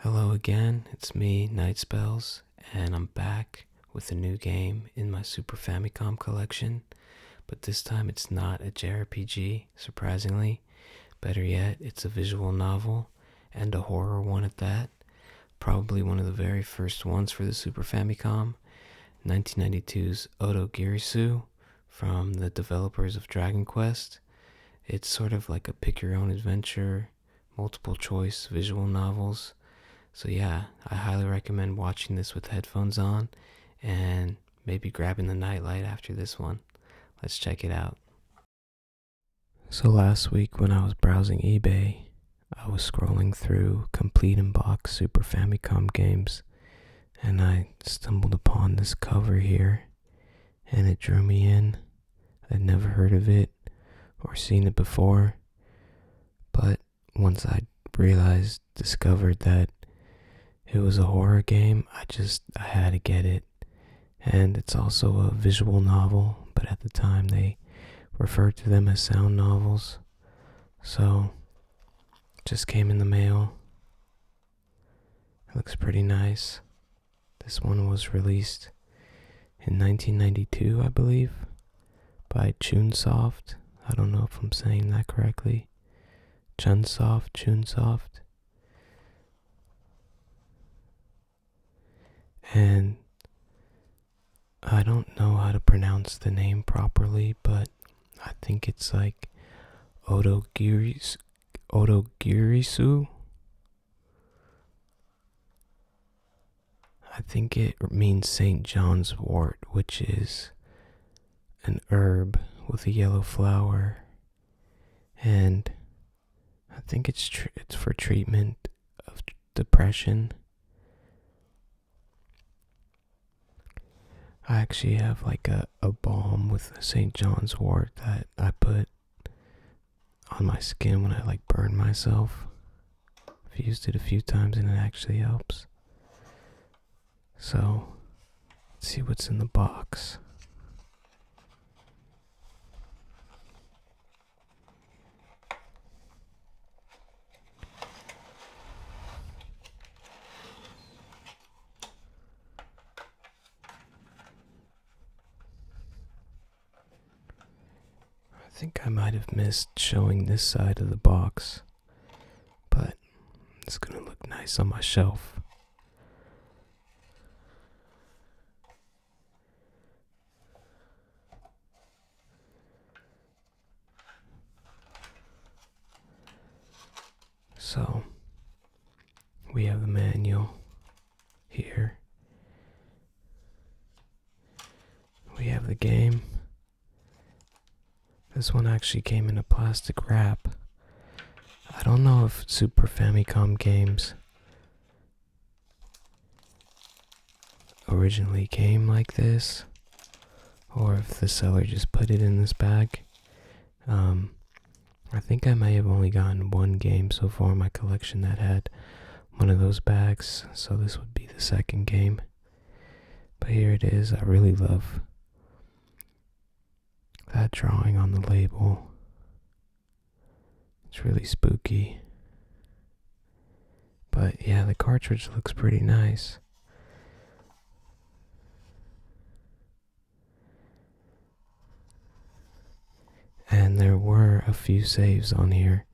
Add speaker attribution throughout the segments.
Speaker 1: Hello again, it's me, Night Spells, and I'm back with a new game in my Super Famicom collection, but this time it's not a JRPG, surprisingly. Better yet, it's a visual novel, and a horror one at that. Probably one of the very first ones for the Super Famicom, 1992's Otogirisou, from the developers of Dragon Quest. It's sort of like a pick-your-own-adventure, multiple-choice visual novels. So yeah, I highly recommend watching this with headphones on and maybe grabbing the nightlight after this one. Let's check it out. So last week when I was browsing eBay, I was scrolling through complete in box Super Famicom games, and I stumbled upon this cover here, and it drew me in. I'd never heard of it or seen it before, but once I discovered that it was a horror game, I had to get it. And it's also a visual novel, but at the time they referred to them as sound novels. So, it just came in the mail. It looks pretty nice. This one was released in 1992, I believe, by Chun Soft. I don't know if I'm saying that correctly. Chun Soft. And I don't know how to pronounce the name properly, but I think it's like Otogirisou. I think it means St. John's wort, which is an herb with a yellow flower, and I think it's for treatment of depression. I actually have like a balm with St. John's wort that I put on my skin when I burn myself. I've used it a few times and it actually helps. So, let's see what's in the box. I think I might have missed showing this side of the box, but it's gonna look nice on my shelf. So, we have the manual here. We have the game. This one actually came in a plastic wrap. I don't know if Super Famicom games originally came like this, or if the seller just put it in this bag. I think I may have only gotten one game so far in my collection that had one of those bags, so this would be the second game. But here it is. I really love that drawing on the label. It's really spooky. But yeah, the cartridge looks pretty nice. And there were a few saves on here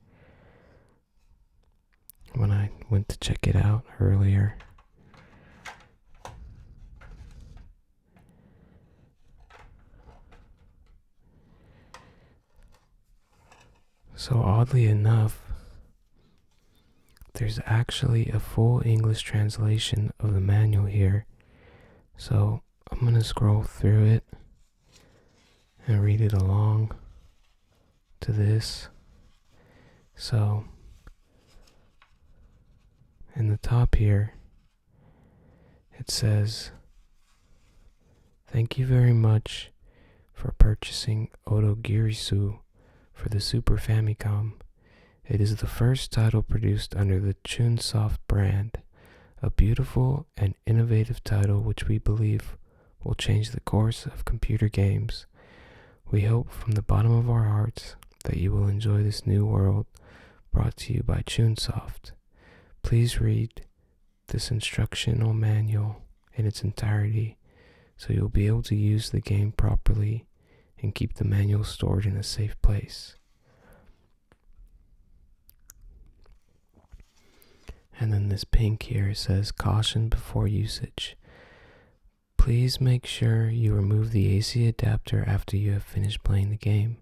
Speaker 1: when I went to check it out earlier. So oddly enough, there's actually a full English translation of the manual here. So I'm gonna scroll through it and read it along to this. So in the top here, it says, "Thank you very much for purchasing Otogirisou for the Super Famicom. It is the first title produced under the Chun Soft brand, a beautiful and innovative title which we believe will change the course of computer games. We hope from the bottom of our hearts that you will enjoy this new world brought to you by Chun Soft. Please read this instructional manual in its entirety so you'll be able to use the game properly and keep the manual stored in a safe place. And then this pink here says caution before usage. Please make sure you remove the AC adapter after you have finished playing the game.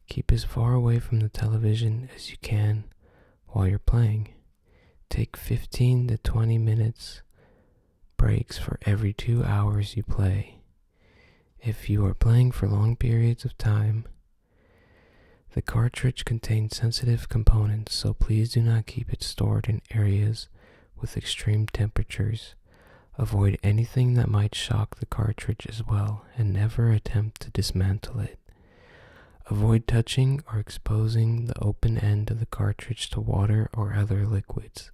Speaker 1: Keep as far away from the television as you can while you're playing. Take 15 to 20 minutes breaks for every 2 hours you play. If you are playing for long periods of time, the cartridge contains sensitive components, so please do not keep it stored in areas with extreme temperatures. Avoid anything that might shock the cartridge as well, and never attempt to dismantle it. Avoid touching or exposing the open end of the cartridge to water or other liquids.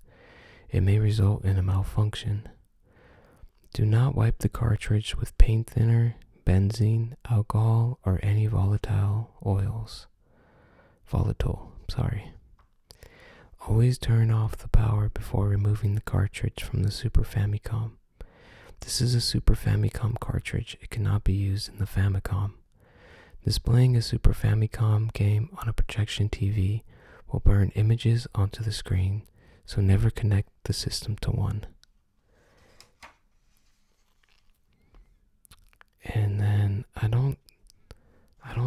Speaker 1: It may result in a malfunction. Do not wipe the cartridge with paint thinner, benzene, alcohol, or any volatile. Always turn off the power before removing the cartridge from the Super Famicom. This is a Super Famicom cartridge. It cannot be used in the Famicom. Displaying a Super Famicom game on a projection TV will burn images onto the screen, so never connect the system to one. And then I don't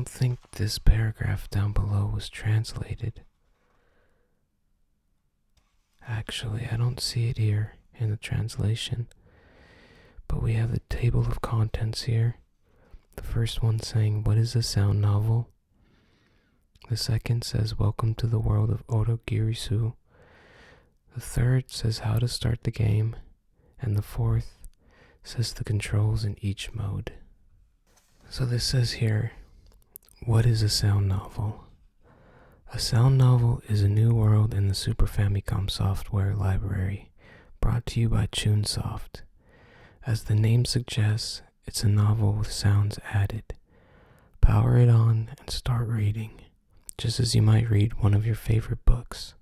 Speaker 1: think this paragraph down below was translated. Actually, I don't see it here in the translation. But we have the table of contents here. The first one saying, what is a sound novel? The second says, welcome to the world of Otogirisou. The third says how to start the game. And the fourth says the controls in each mode. So this says here, what is a sound novel? A sound novel is a new world in the Super Famicom software library, brought to you by Chun Soft. As the name suggests, it's a novel with sounds added. Power it on and start reading, just as you might read one of your favorite books.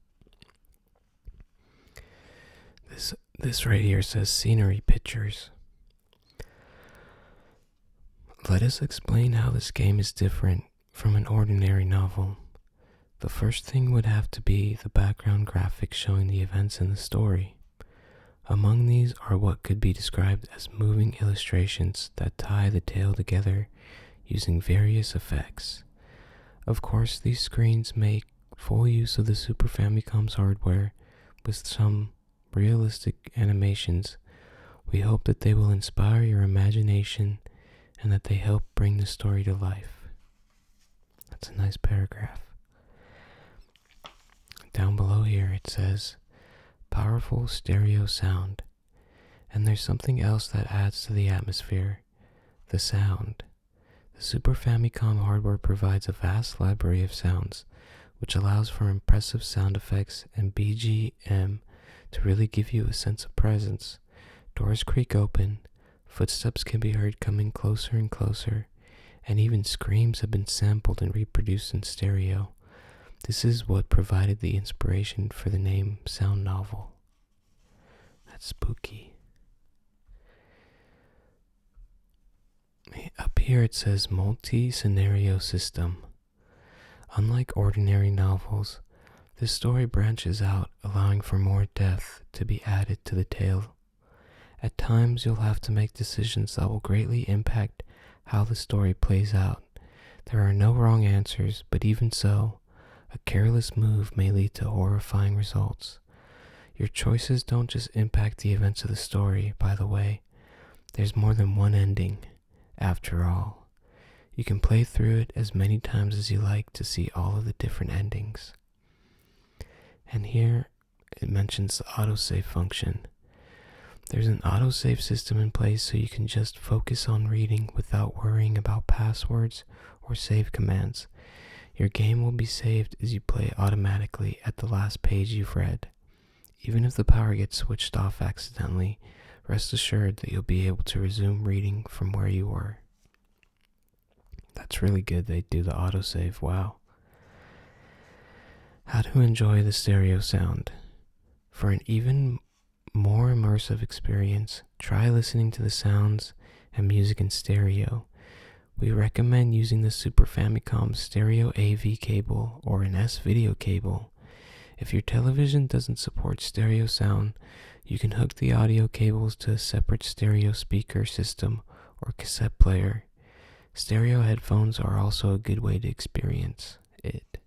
Speaker 1: This right here says scenery pictures. Let us explain how this game is different from an ordinary novel. The first thing would have to be the background graphics showing the events in the story. Among these are what could be described as moving illustrations that tie the tale together using various effects. Of course, these screens make full use of the Super Famicom's hardware with some realistic animations. We hope that they will inspire your imagination and that they help bring the story to life. That's a nice paragraph. Down below here it says, powerful stereo sound. And there's something else that adds to the atmosphere, the sound. The Super Famicom hardware provides a vast library of sounds, which allows for impressive sound effects and BGM to really give you a sense of presence. Doors creak open, footsteps can be heard coming closer and closer, and even screams have been sampled and reproduced in stereo. This is what provided the inspiration for the name sound novel. That's spooky. Up here it says multi-scenario system. Unlike ordinary novels, this story branches out, allowing for more depth to be added to the tale. At times you'll have to make decisions that will greatly impact how the story plays out. There are no wrong answers, but even so, a careless move may lead to horrifying results. Your choices don't just impact the events of the story, by the way. There's more than one ending, after all. You can play through it as many times as you like to see all of the different endings. And here it mentions the autosave function. There's an autosave system in place so you can just focus on reading without worrying about passwords or save commands. Your game will be saved as you play automatically at the last page you've read. Even if the power gets switched off accidentally, rest assured that you'll be able to resume reading from where you were. That's really good they do the autosave, wow. How to enjoy the stereo sound. For an even more immersive experience, try listening to the sounds and music in stereo. We recommend using the Super Famicom stereo AV cable or an S-video cable. If your television doesn't support stereo sound, you can hook the audio cables to a separate stereo speaker system or cassette player. Stereo headphones are also a good way to experience it.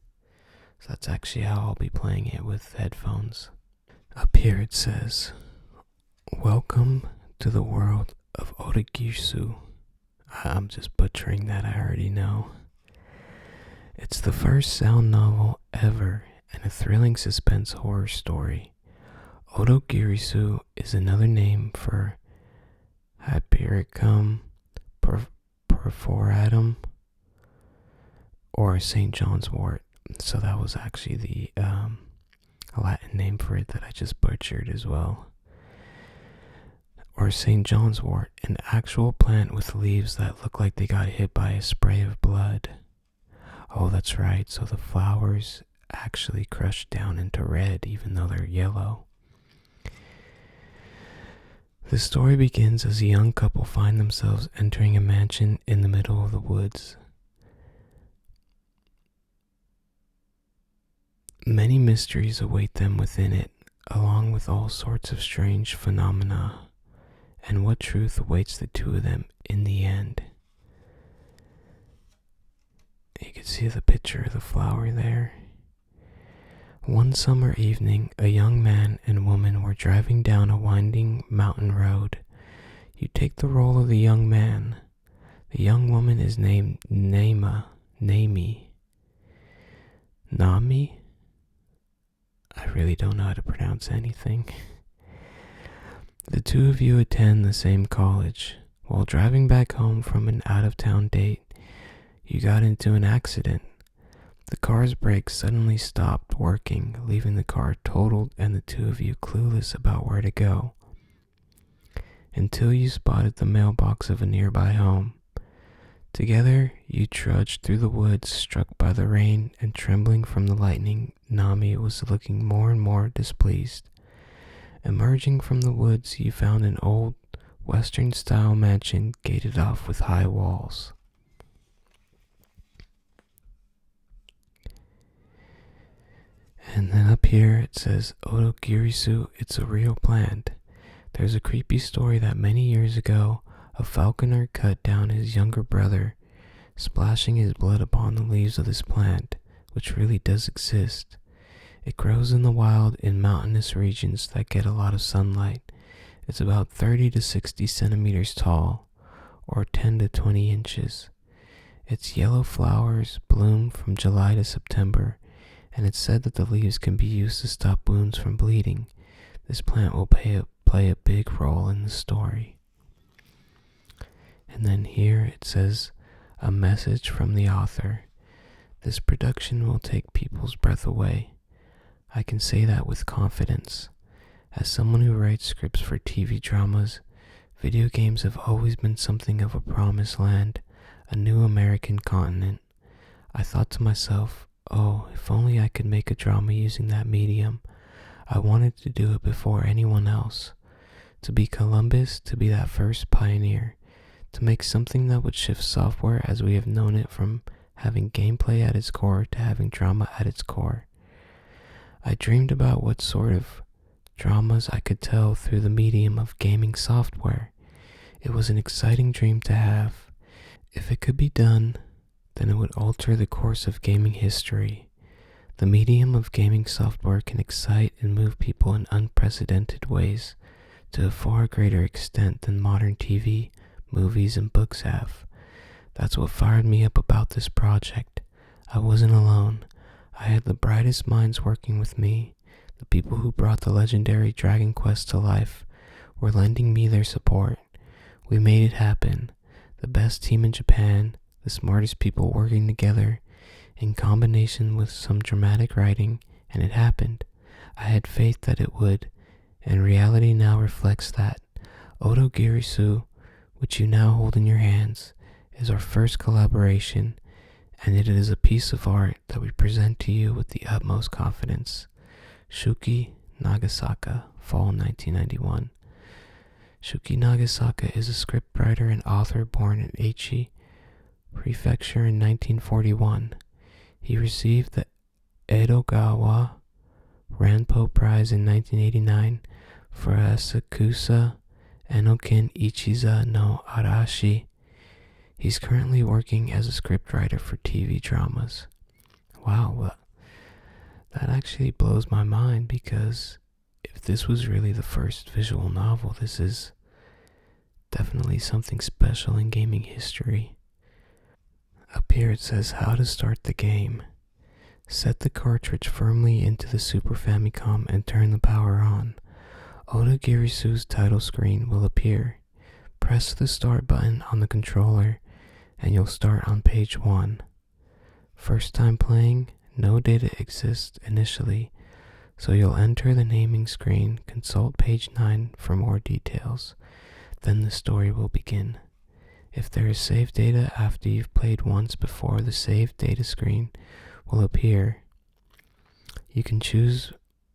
Speaker 1: So that's actually how I'll be playing it, with headphones. Up here it says, "Welcome to the world of Otogirisou." I'm just butchering that, I already know. It's the first sound novel ever and a thrilling suspense horror story. Otogirisou is another name for Hypericum perforatum or St. John's wort. So that was actually the Latin name for it that I just butchered as well. Or St. John's wort, an actual plant with leaves that look like they got hit by a spray of blood. Oh, that's right, so the flowers actually crushed down into red even though they're yellow. The story begins as a young couple find themselves entering a mansion in the middle of the woods. Many mysteries await them within it, along with all sorts of strange phenomena. And what truth awaits the two of them in the end? You can see the picture of the flower there. One summer evening, a young man and woman were driving down a winding mountain road. You take the role of the young man. The young woman is named Nami. Nami? I really don't know how to pronounce anything. The two of you attend the same college. While driving back home from an out-of-town date, you got into an accident. The car's brakes suddenly stopped working, leaving the car totaled and the two of you clueless about where to go. Until you spotted the mailbox of a nearby home. Together, you trudged through the woods, struck by the rain and trembling from the lightning. Nami was looking more and more displeased. Emerging from the woods, you found an old Western-style mansion gated off with high walls. And then up here it says, Otogirisou, it's a real plant. There's a creepy story that many years ago, a falconer cut down his younger brother, splashing his blood upon the leaves of this plant, which really does exist. It grows in the wild in mountainous regions that get a lot of sunlight. It's about 30 to 60 centimeters tall, or 10 to 20 inches. Its yellow flowers bloom from July to September, and it's said that the leaves can be used to stop wounds from bleeding. This plant will play a big role in the story. And then here it says, a message from the author. This production will take people's breath away. I can say that with confidence. As someone who writes scripts for TV dramas, video games have always been something of a promised land, a new American continent. I thought to myself, oh, if only I could make a drama using that medium. I wanted to do it before anyone else. To be Columbus, to be that first pioneer. To make something that would shift software as we have known it from having gameplay at its core to having drama at its core. I dreamed about what sort of dramas I could tell through the medium of gaming software. It was an exciting dream to have. If it could be done, then it would alter the course of gaming history. The medium of gaming software can excite and move people in unprecedented ways to a far greater extent than modern TV, movies, and books have. That's what fired me up about this project. I wasn't alone. I had the brightest minds working with me. The people who brought the legendary Dragon Quest to life were lending me their support. We made it happen. The best team in Japan, the smartest people working together, in combination with some dramatic writing, and it happened. I had faith that it would, and reality now reflects that. Otogirisou, which you now hold in your hands, is our first collaboration, and it is a piece of art that we present to you with the utmost confidence. Shuki Nagasaka, fall 1991. Shuki Nagasaka is a scriptwriter and author born in Aichi Prefecture in 1941. He received the Edogawa Ranpo Prize in 1989 for Asakusa Enokin Ichiza no Arashi. He's currently working as a scriptwriter for TV dramas. Wow, that actually blows my mind, because if this was really the first visual novel, this is definitely something special in gaming history. Up here it says how to start the game. Set the cartridge firmly into the Super Famicom and turn the power on. Otogirisou's title screen will appear. Press the start button on the controller and you'll start on page 1. First time playing, no data exists initially, so you'll enter the naming screen, consult page 9 for more details. Then the story will begin. If there is saved data after you've played once before, the saved data screen will appear. You can choose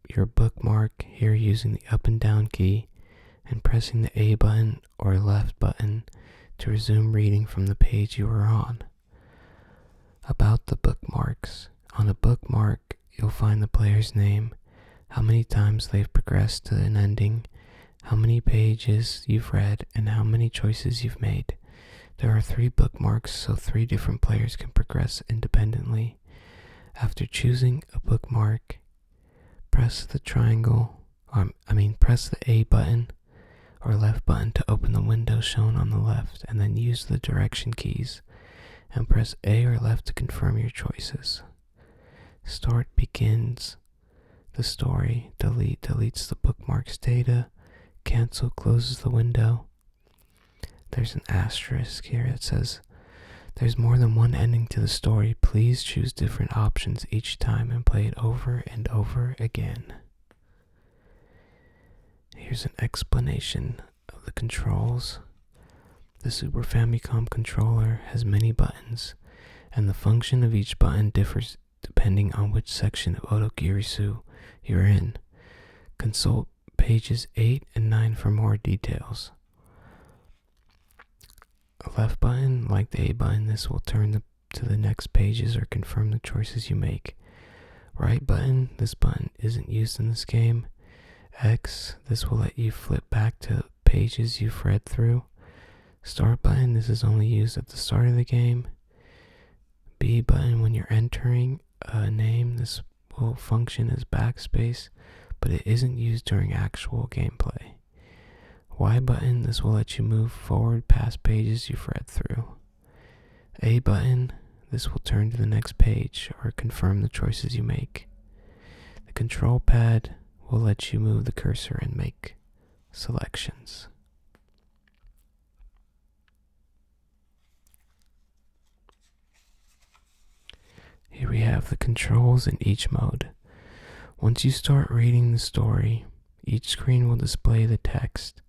Speaker 1: your bookmark here using the up and down key and pressing the A button or left button to resume reading from the page you are on. About the bookmarks. On a bookmark, you'll find the player's name, how many times they've progressed to an ending, how many pages you've read, and how many choices you've made. There are 3 bookmarks, so 3 different players can progress independently. After choosing a bookmark, press the A button or left button to open the window shown on the left, and then use the direction keys and press A or left to confirm your choices. Start begins the story. Delete deletes the bookmark's data. Cancel closes the window. There's an asterisk here that says, there's more than one ending to the story. Please choose different options each time and play it over and over again. Here's an explanation of the controls. The Super Famicom controller has many buttons, and the function of each button differs depending on which section of Otogirisou you're in. Consult pages 8 and 9 for more details. A left button, like the A button, this will turn to the next pages or confirm the choices you make. Right button, this button isn't used in this game. X, this will let you flip back to pages you've read through. Start button, this is only used at the start of the game. B button, when you're entering a name, this will function as backspace, but it isn't used during actual gameplay. Y button, this will let you move forward past pages you've read through. A button, this will turn to the next page or confirm the choices you make. The control pad will let you move the cursor and make selections. Here we have the controls in each mode. Once you start reading the story, each screen will display the text.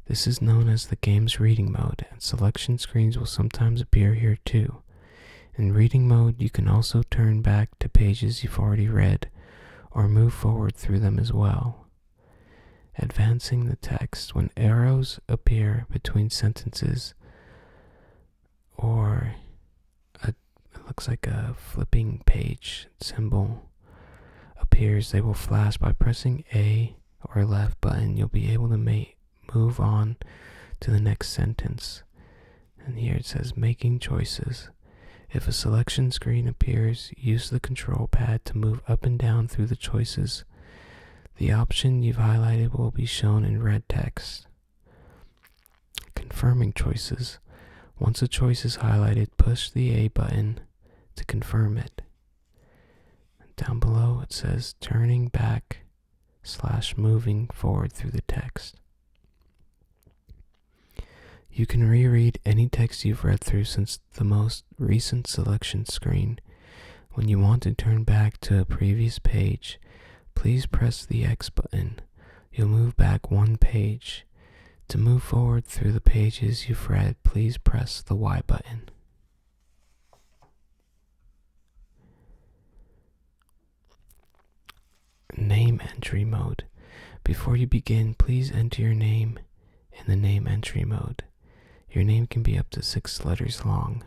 Speaker 1: This is known as the game's reading mode, and selection screens will sometimes appear here too. In reading mode, you can also turn back to pages you've already read, or move forward through them as well. Advancing the text. When arrows appear between sentences, or it looks like a flipping page symbol appears, they will flash. By pressing A or left button, you'll be able to move on to the next sentence. And here it says making choices. If a selection screen appears, use the control pad to move up and down through the choices. The option you've highlighted will be shown in red text. Confirming choices. Once a choice is highlighted, push the A button to confirm it. Down below it says turning back / moving forward through the text. You can reread any text you've read through since the most recent selection screen. When you want to turn back to a previous page, please press the X button. You'll move back one page. To move forward through the pages you've read, please press the Y button. Name entry mode. Before you begin, please enter your name in the name entry mode. Your name can be up to 6 letters long.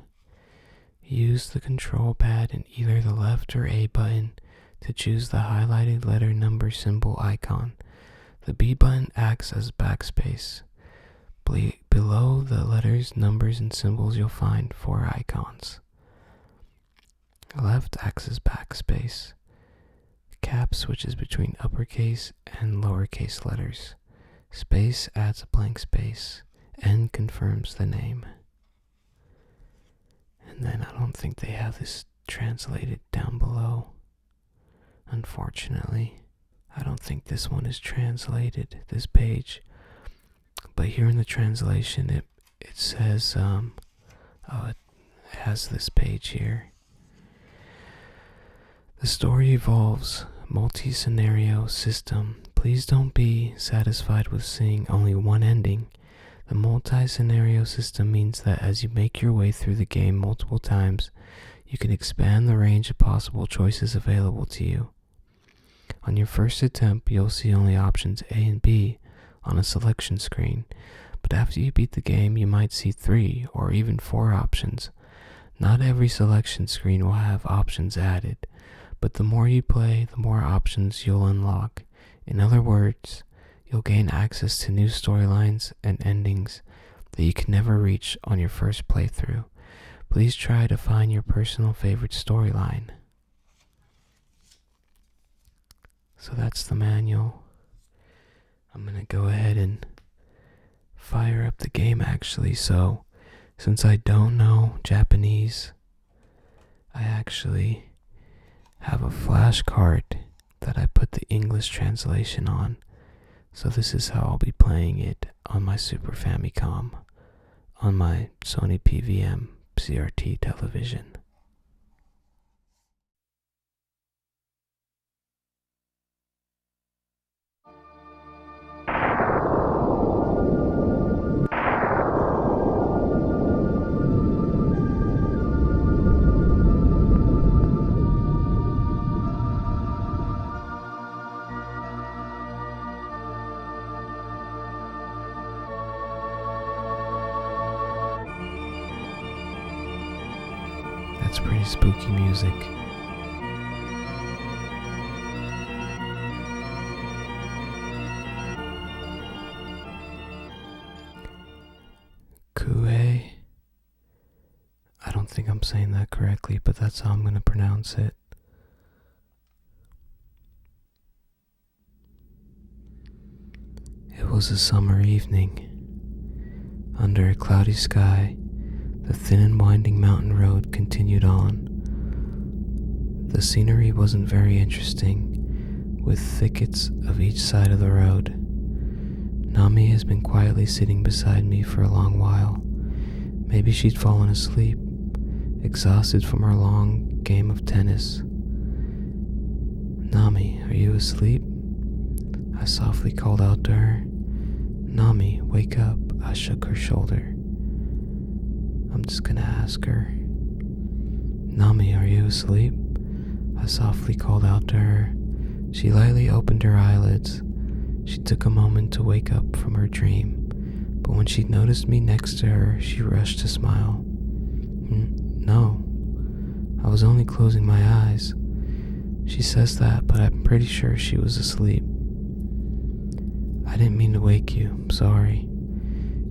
Speaker 1: Use the control pad in either the left or A button to choose the highlighted letter number symbol icon. The B button acts as backspace. Below the letters, numbers, and symbols you'll find 4 icons. Left acts as backspace. Cap switches between uppercase and lowercase letters. Space adds a blank space. N confirms the name. And then I don't think they have this translated down below. Unfortunately, I don't think this one is translated, this page. But here in the translation, it says, it has this page here. The story evolves, multi-scenario system. Please don't be satisfied with seeing only one ending. The multi-scenario system means that as you make your way through the game multiple times, you can expand the range of possible choices available to you. On your first attempt, you'll see only options A and B on a selection screen, but after you beat the game, you might see 3 or even 4 options. Not every selection screen will have options added, but the more you play, the more options you'll unlock. In other words, you'll gain access to new storylines and endings that you can never reach on your first playthrough. Please try to find your personal favorite storyline. So that's the manual. I'm gonna go ahead and fire up the game actually. So since I don't know Japanese, I actually have a flash card that I put the English translation on. So this is how I'll be playing it on my Super Famicom, on my Sony PVM CRT television. That's pretty spooky music. Kue. I don't think I'm saying that correctly, but that's how I'm going to pronounce it. It was a summer evening. Under a cloudy sky, the thin and winding mountain road continued on. The scenery wasn't very interesting, with thickets of each side of the road. Nami has been quietly sitting beside me for a long while. Maybe she'd fallen asleep, exhausted from her long game of tennis. Nami, are you asleep? I softly called out to her. Nami, wake up. I shook her shoulder. I'm just gonna ask her. Nami, are you asleep? I softly called out to her. She lightly opened her eyelids. She took a moment to wake up from her dream, but when she noticed me next to her, she rushed to smile. No, I was only closing my eyes. She says that, but I'm pretty sure she was asleep. I didn't mean to wake you, I'm sorry.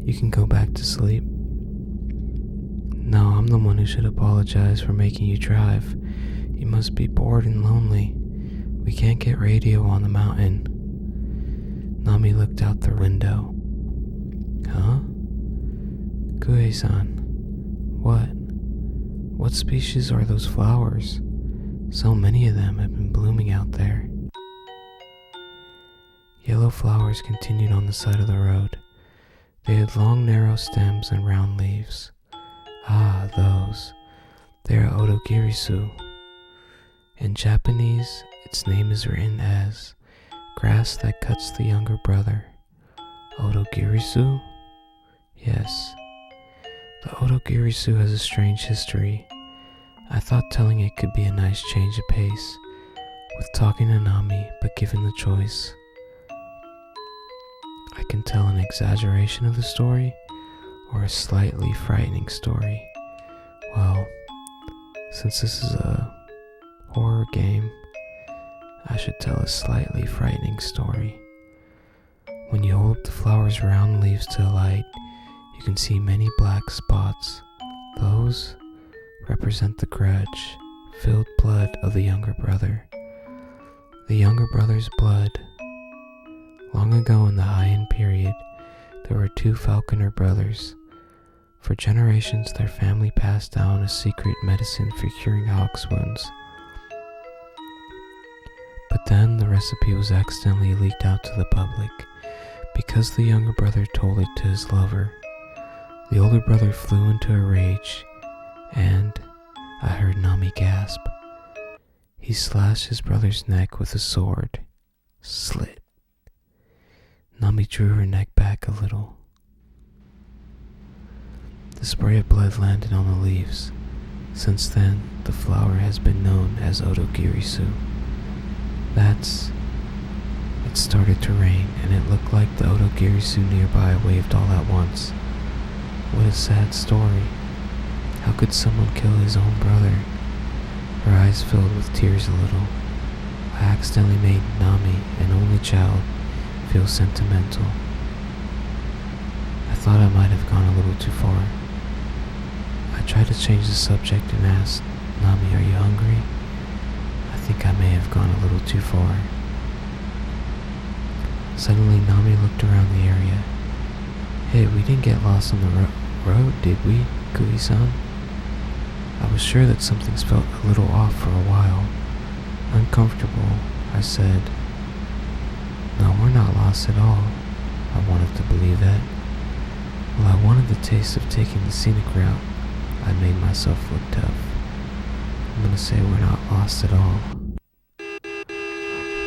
Speaker 1: You can go back to sleep. No, I'm the one who should apologize for making you drive. You must be bored and lonely. We can't get radio on the mountain. Nami looked out the window. Huh? Kue-san, what? What species are those flowers? So many of them have been blooming out there. Yellow flowers continued on the side of the road. They had long, narrow stems and round leaves. Ah, those. They are Otogirisou. In Japanese, its name is written as grass that cuts the younger brother. Otogirisou? Yes. The Otogirisou has a strange history. I thought telling it could be a nice change of pace, with talking to Nami, but given the choice, can tell an exaggeration of the story or a slightly frightening story. Well, since this is a horror game, I should tell a slightly frightening story. When you hold up the flower's round leaves to the light, you can see many black spots. Those represent the grudge-filled blood of the younger brother. The younger brother's blood. Long ago in the Heian period, there were 2 falconer brothers. For generations, their family passed down a secret medicine for curing ox wounds. But then the recipe was accidentally leaked out to the public. Because the younger brother told it to his lover, the older brother flew into a rage, and I heard Nami gasp. He slashed his brother's neck with a sword. Slit. Nami drew her neck back a little. The spray of blood landed on the leaves. Since then, the flower has been known as Otogirisou. It started to rain, and it looked like the Otogirisou nearby waved all at once. What a sad story. How could someone kill his own brother? Her eyes filled with tears a little. I accidentally made Nami, an only child, feel sentimental. I thought I might have gone a little too far. I tried to change the subject and asked, Nami, are you hungry? I think I may have gone a little too far. Suddenly, Nami looked around the area. Hey, we didn't get lost on the road, did we, Kui-san? I was sure that something felt a little off for a while. Uncomfortable, I said. No, we're not lost at all. I wanted to believe that. Well, I wanted the taste of taking the scenic route. I made myself look tough. I'm gonna say we're not lost at all.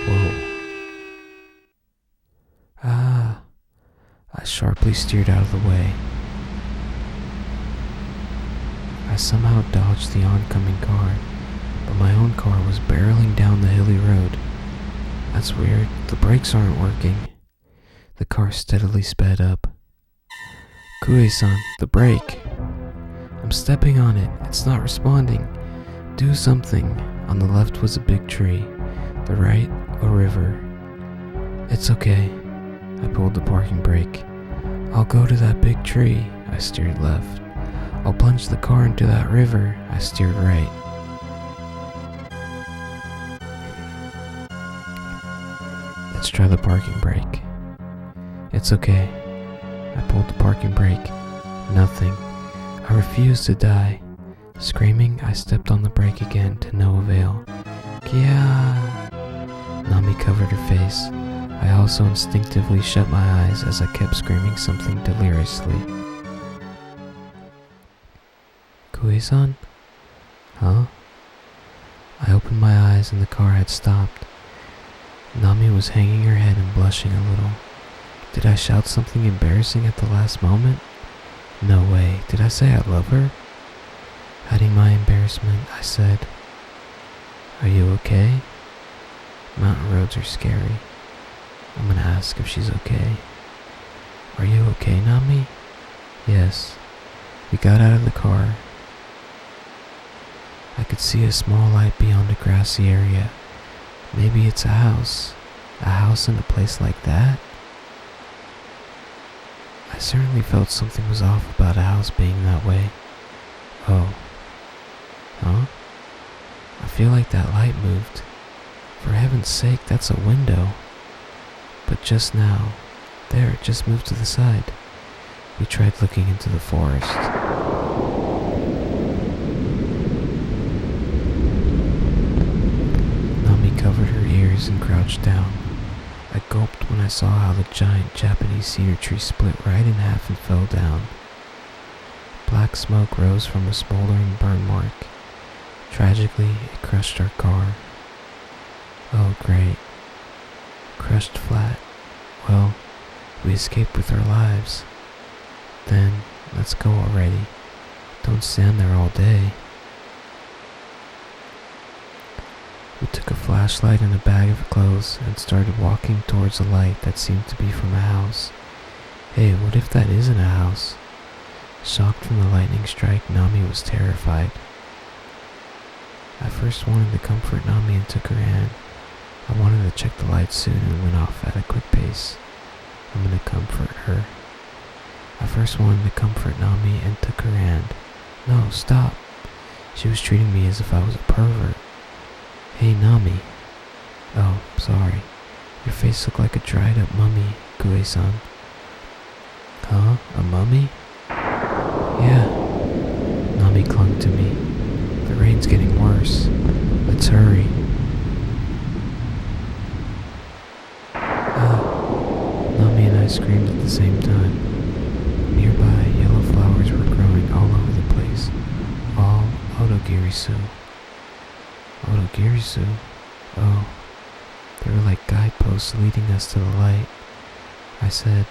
Speaker 1: Whoa. I sharply steered out of the way. I somehow dodged the oncoming car, but my own car was barreling down the hilly road. That's weird, the brakes aren't working. The car steadily sped up. Kui-san, the brake. I'm stepping on it, it's not responding. Do something. On the left was a big tree, the right, a river. It's okay. I pulled the parking brake. I'll go to that big tree. I steered left. I'll plunge the car into that river. I steered right. Let's try the parking brake. It's okay. I pulled the parking brake. Nothing. I refused to die. Screaming, I stepped on the brake again to no avail. Kia! Nami covered her face. I also instinctively shut my eyes as I kept screaming something deliriously. Kui-san? Huh? I opened my eyes and the car had stopped. Nami was hanging her head and blushing a little. Did I shout something embarrassing at the last moment? No way. Did I say I love her? Hiding my embarrassment, I said, Are you okay? Mountain roads are scary. I'm gonna ask if she's okay. Are you okay, Nami? Yes. We got out of the car. I could see a small light beyond a grassy area. Maybe it's a house. A house in a place like that? I certainly felt something was off about a house being that way. Oh. Huh? I feel like that light moved. For heaven's sake, that's a window. But just now, there, it just moved to the side. We tried looking into the forest. Nami covered her ears and crouched down. I gulped when I saw how the giant Japanese cedar tree split right in half and fell down. Black smoke rose from a smoldering burn mark. Tragically, it crushed our car. Oh, great. Crushed flat. Well, we escaped with our lives. Then, let's go already. Don't stand there all day. We took a flashlight and a bag of clothes and started walking towards a light that seemed to be from a house. Hey, what if that isn't a house? Shocked from the lightning strike, Nami was terrified. I first wanted to comfort Nami and took her hand. I wanted to check the lights soon and went off at a quick pace. I'm gonna comfort her. I first wanted to comfort Nami and took her hand. No, stop. She was treating me as if I was a pervert. Hey, Nami. Oh, sorry. Your face looked like a dried up mummy, Gue-san. Huh? A mummy? Yeah. Nami clung to me. The rain's getting worse. Let's hurry. Nami and I screamed at the same time. Nearby, yellow flowers were growing all over the place. All Otogirisou. Otogirisou? Oh. They were like guideposts leading us to the light. I said,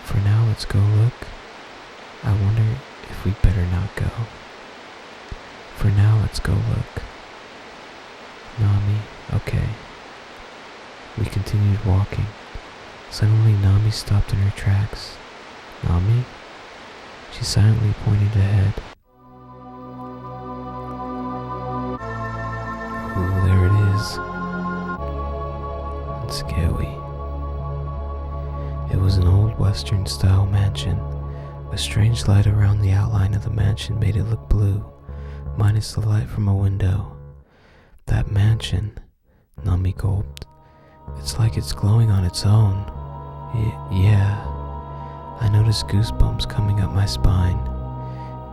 Speaker 1: for now, let's go look. I wonder if we'd better not go. For now, let's go look. Nami, okay. We continued walking. Suddenly, Nami stopped in her tracks. Nami? She silently pointed ahead. Oh, there it is. It's scary. It was an old Western-style mansion. A strange light around the outline of the mansion made it look blue, minus the light from a window. That mansion, Nami gulped. It's like it's glowing on its own. Yeah. I noticed goosebumps coming up my spine.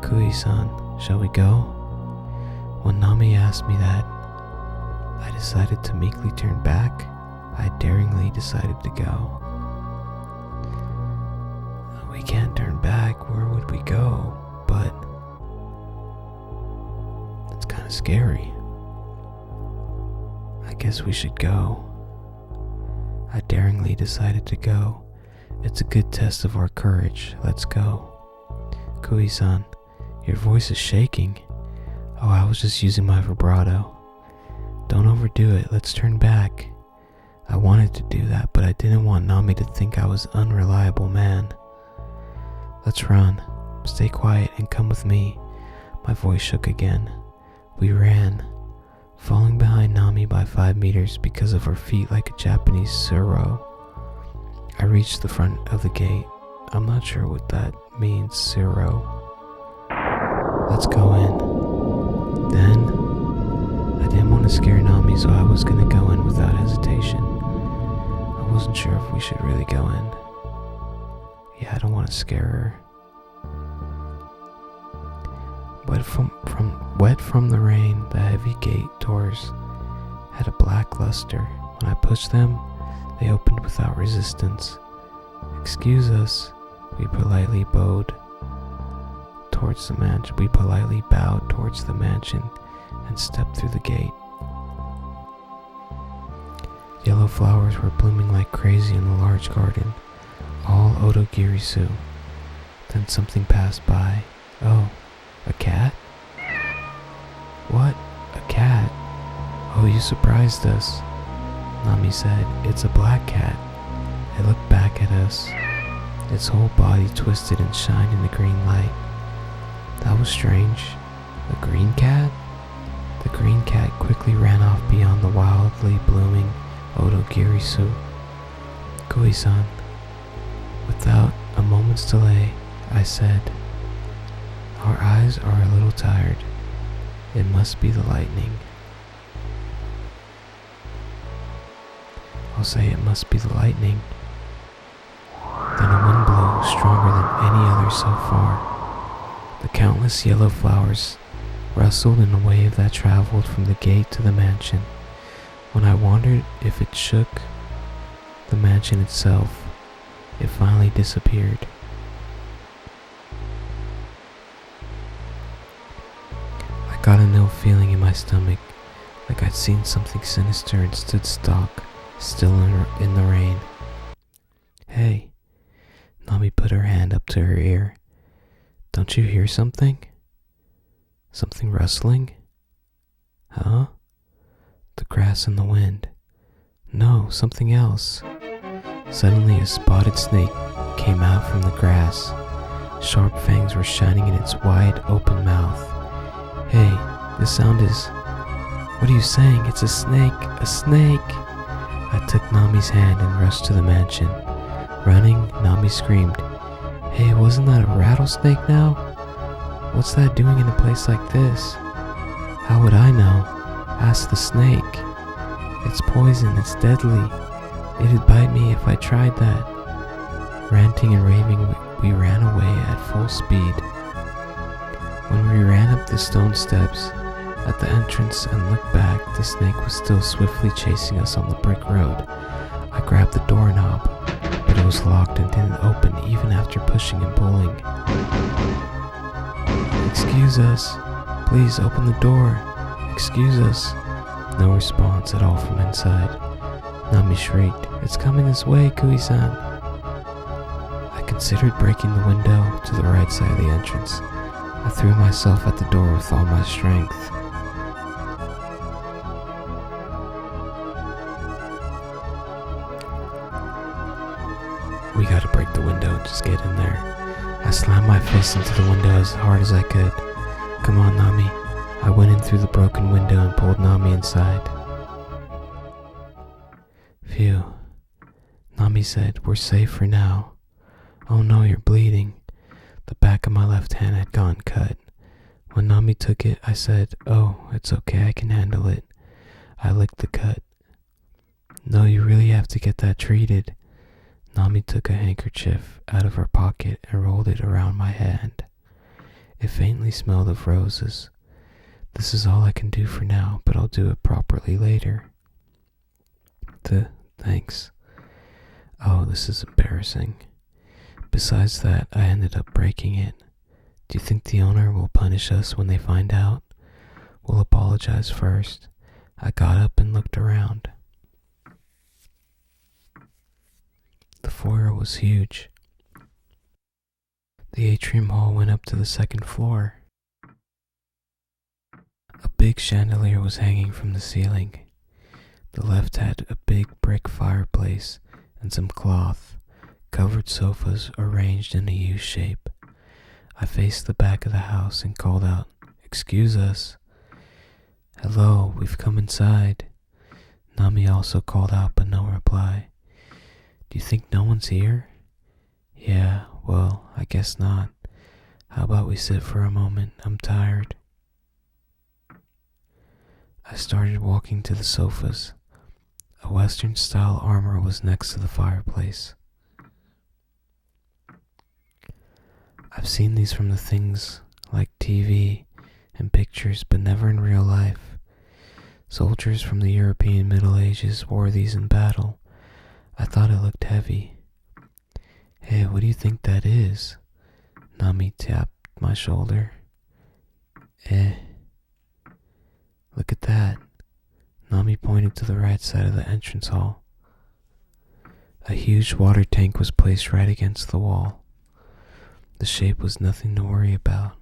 Speaker 1: Kui-san, shall we go? When Nami asked me that, I decided to meekly turn back. I daringly decided to go. We can't turn back. Where would we go? But it's kind of scary. I guess we should go. I daringly decided to go. It's a good test of our courage. Let's go. Kui-san, your voice is shaking. Oh, I was just using my vibrato. Don't overdo it. Let's turn back. I wanted to do that, but I didn't want Nami to think I was an unreliable man. Let's run. Stay quiet and come with me. My voice shook again. We ran, falling behind Nami by 5 meters because of her feet like a Japanese suro. I reached the front of the gate. I'm not sure what that means, suro. Let's go in. Then, I didn't want to scare Nami, so I was going to go in without hesitation. I wasn't sure if we should really go in. Yeah, I don't want to scare her. Wet from the rain, the heavy gate doors had a black luster. When I pushed them, they opened without resistance. Excuse us, we politely bowed towards the mansion. We politely bowed towards the mansion and stepped through the gate. Yellow flowers were blooming like crazy in the large garden, all Otogirisou. Then something passed by. Oh, a cat? What? A cat? Oh, you surprised us. Nami said, it's a black cat. It looked back at us. Its whole body twisted and shined in the green light. That was strange. A green cat? The green cat quickly ran off beyond the wildly blooming Otogirisou. Kui-san. Without a moment's delay, I said, our eyes are a little tired. It must be the lightning. I'll say it must be the lightning. Then a wind blew stronger than any other so far. The countless yellow flowers rustled in a wave that traveled from the gate to the mansion. When I wondered if it shook the mansion itself, it finally disappeared. I got an ill feeling in my stomach, like I'd seen something sinister and stood stock, still in the rain. Hey, Nami put her hand up to her ear. Don't you hear something? Something rustling? Huh? The grass and the wind. No, something else. Suddenly a spotted snake came out from the grass. Sharp fangs were shining in its wide open mouth. Hey, the sound is... What are you saying? It's a snake! A snake! I took Nami's hand and rushed to the mansion. Running, Nami screamed, Hey, wasn't that a rattlesnake now? What's that doing in a place like this? How would I know? Ask the snake. It's poison, it's deadly. It'd bite me if I tried that. Ranting and raving, we ran away at full speed. When we ran up the stone steps at the entrance and looked back, the snake was still swiftly chasing us on the brick road. I grabbed the doorknob, but it was locked and didn't open even after pushing and pulling. Excuse us. Please open the door. Excuse us. No response at all from inside. Nami shrieked, It's coming this way, Kui-san. I considered breaking the window to the right side of the entrance. I threw myself at the door with all my strength. We gotta break the window, just get in there. I slammed my fist into the window as hard as I could. Come on, Nami. I went in through the broken window and pulled Nami inside. Phew. Nami said, We're safe for now. Oh no, you're bleeding. The back of my left hand had gone cut. When Nami took it, I said, Oh, it's okay, I can handle it. I licked the cut. No, you really have to get that treated. Nami took a handkerchief out of her pocket and rolled it around my hand. It faintly smelled of roses. This is all I can do for now, but I'll do it properly later. Thanks. Oh, this is embarrassing. Besides that, I ended up breaking it. Do you think the owner will punish us when they find out? We'll apologize first. I got up and looked around. The foyer was huge. The atrium hall went up to the second floor. A big chandelier was hanging from the ceiling. The left had a big brick fireplace and some cloth, covered sofas arranged in a U shape. I faced the back of the house and called out, Excuse us. Hello, we've come inside. Nami also called out, but no reply. Do you think no one's here? Yeah, well, I guess not. How about we sit for a moment? I'm tired. I started walking to the sofas. A Western-style armor was next to the fireplace. I've seen these from the things like TV and pictures, but never in real life. Soldiers from the European Middle Ages wore these in battle. I thought it looked heavy. Hey, what do you think that is? Nami tapped my shoulder. Look at that. Nami pointed to the right side of the entrance hall. A huge water tank was placed right against the wall. The shape was nothing to worry about.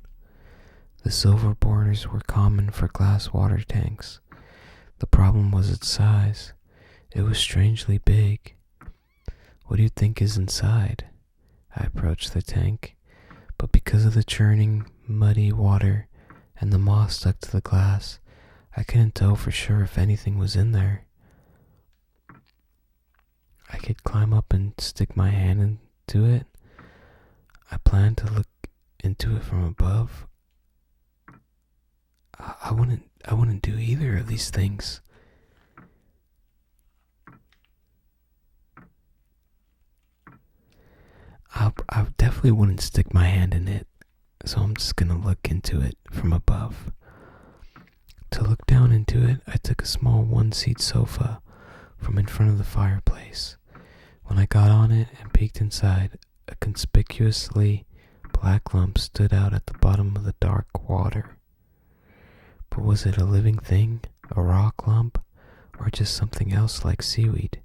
Speaker 1: The silver borders were common for glass water tanks. The problem was its size. It was strangely big. What do you think is inside? I approached the tank, but because of the churning, muddy water and the moss stuck to the glass, I couldn't tell for sure if anything was in there. I could climb up and stick my hand into it. I planned to look into it from above. I wouldn't do either of these things. I definitely wouldn't stick my hand in it, so I'm just gonna look into it from above. To look down into it, I took a small one-seat sofa from in front of the fireplace. When I got on it and peeked inside, a conspicuously black lump stood out at the bottom of the dark water. But was it a living thing, a rock lump, or just something else like seaweed?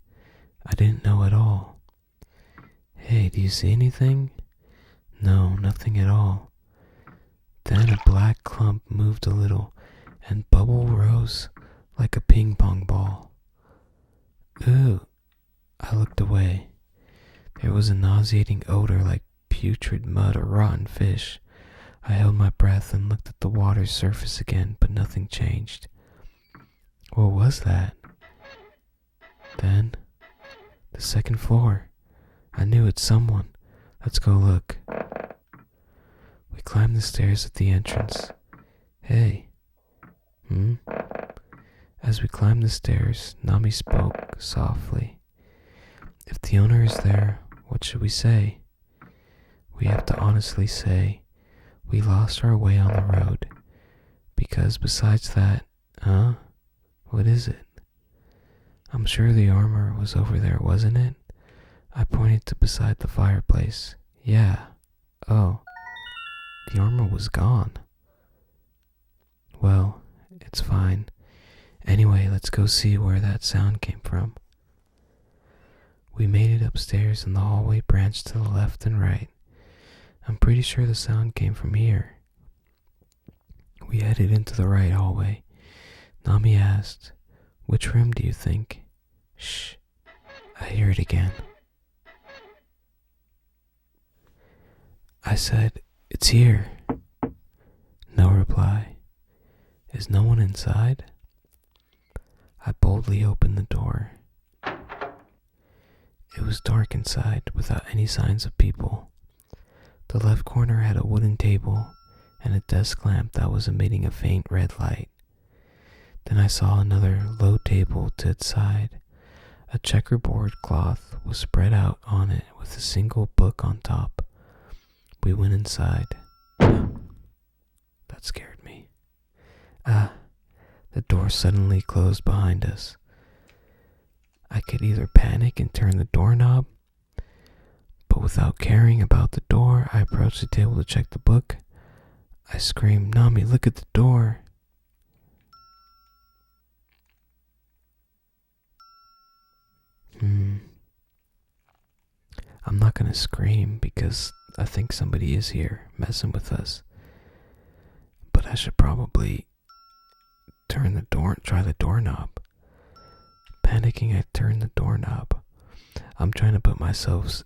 Speaker 1: I didn't know at all. Hey, do you see anything? No, nothing at all. Then a black clump moved a little, and bubble rose like a ping pong ball. Ooh, I looked away. There was a nauseating odor like putrid mud or rotten fish. I held my breath and looked at the water's surface again, but nothing changed. What was that? Then, the second floor. I knew it's someone. Let's go look. We climbed the stairs at the entrance. Hey. As we climbed the stairs, Nami spoke softly. If the owner is there, what should we say? We have to honestly say, we lost our way on the road. Because besides that, what is it? I'm sure the armor was over there, wasn't it? I pointed to beside the fireplace. Yeah. Oh. The armor was gone. Well, it's fine. Anyway, let's go see where that sound came from. We made it upstairs and the hallway branched to the left and right. I'm pretty sure the sound came from here. We headed into the right hallway. Nami asked, "Which room do you think?" Shh. I hear it again. I said, "It's here." No reply. Is no one inside? I boldly opened the door. It was dark inside without any signs of people. The left corner had a wooden table and a desk lamp that was emitting a faint red light. Then I saw another low table to its side. A checkerboard cloth was spread out on it with a single book on top. We went inside. That scared me. The door suddenly closed behind us. I could either panic and turn the doorknob, but without caring about the door, I approached the table to check the book. I screamed, "Nami, look at the door." I'm not gonna scream because I think somebody is here messing with us. But I should probably try the doorknob. Panicking, I turned the doorknob. I'm trying to put myself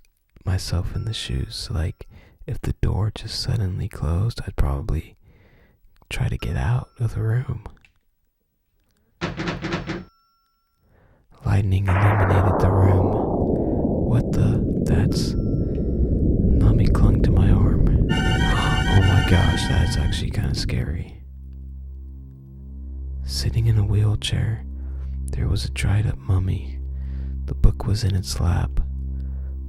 Speaker 1: in the shoes. Like, if the door just suddenly closed, I'd probably try to get out of the room. Lightning illuminated the room. That's... Nami clung to my arm. Oh my gosh, that's actually kind of scary. Sitting in a wheelchair, there was a dried up mummy. The book was in its lap.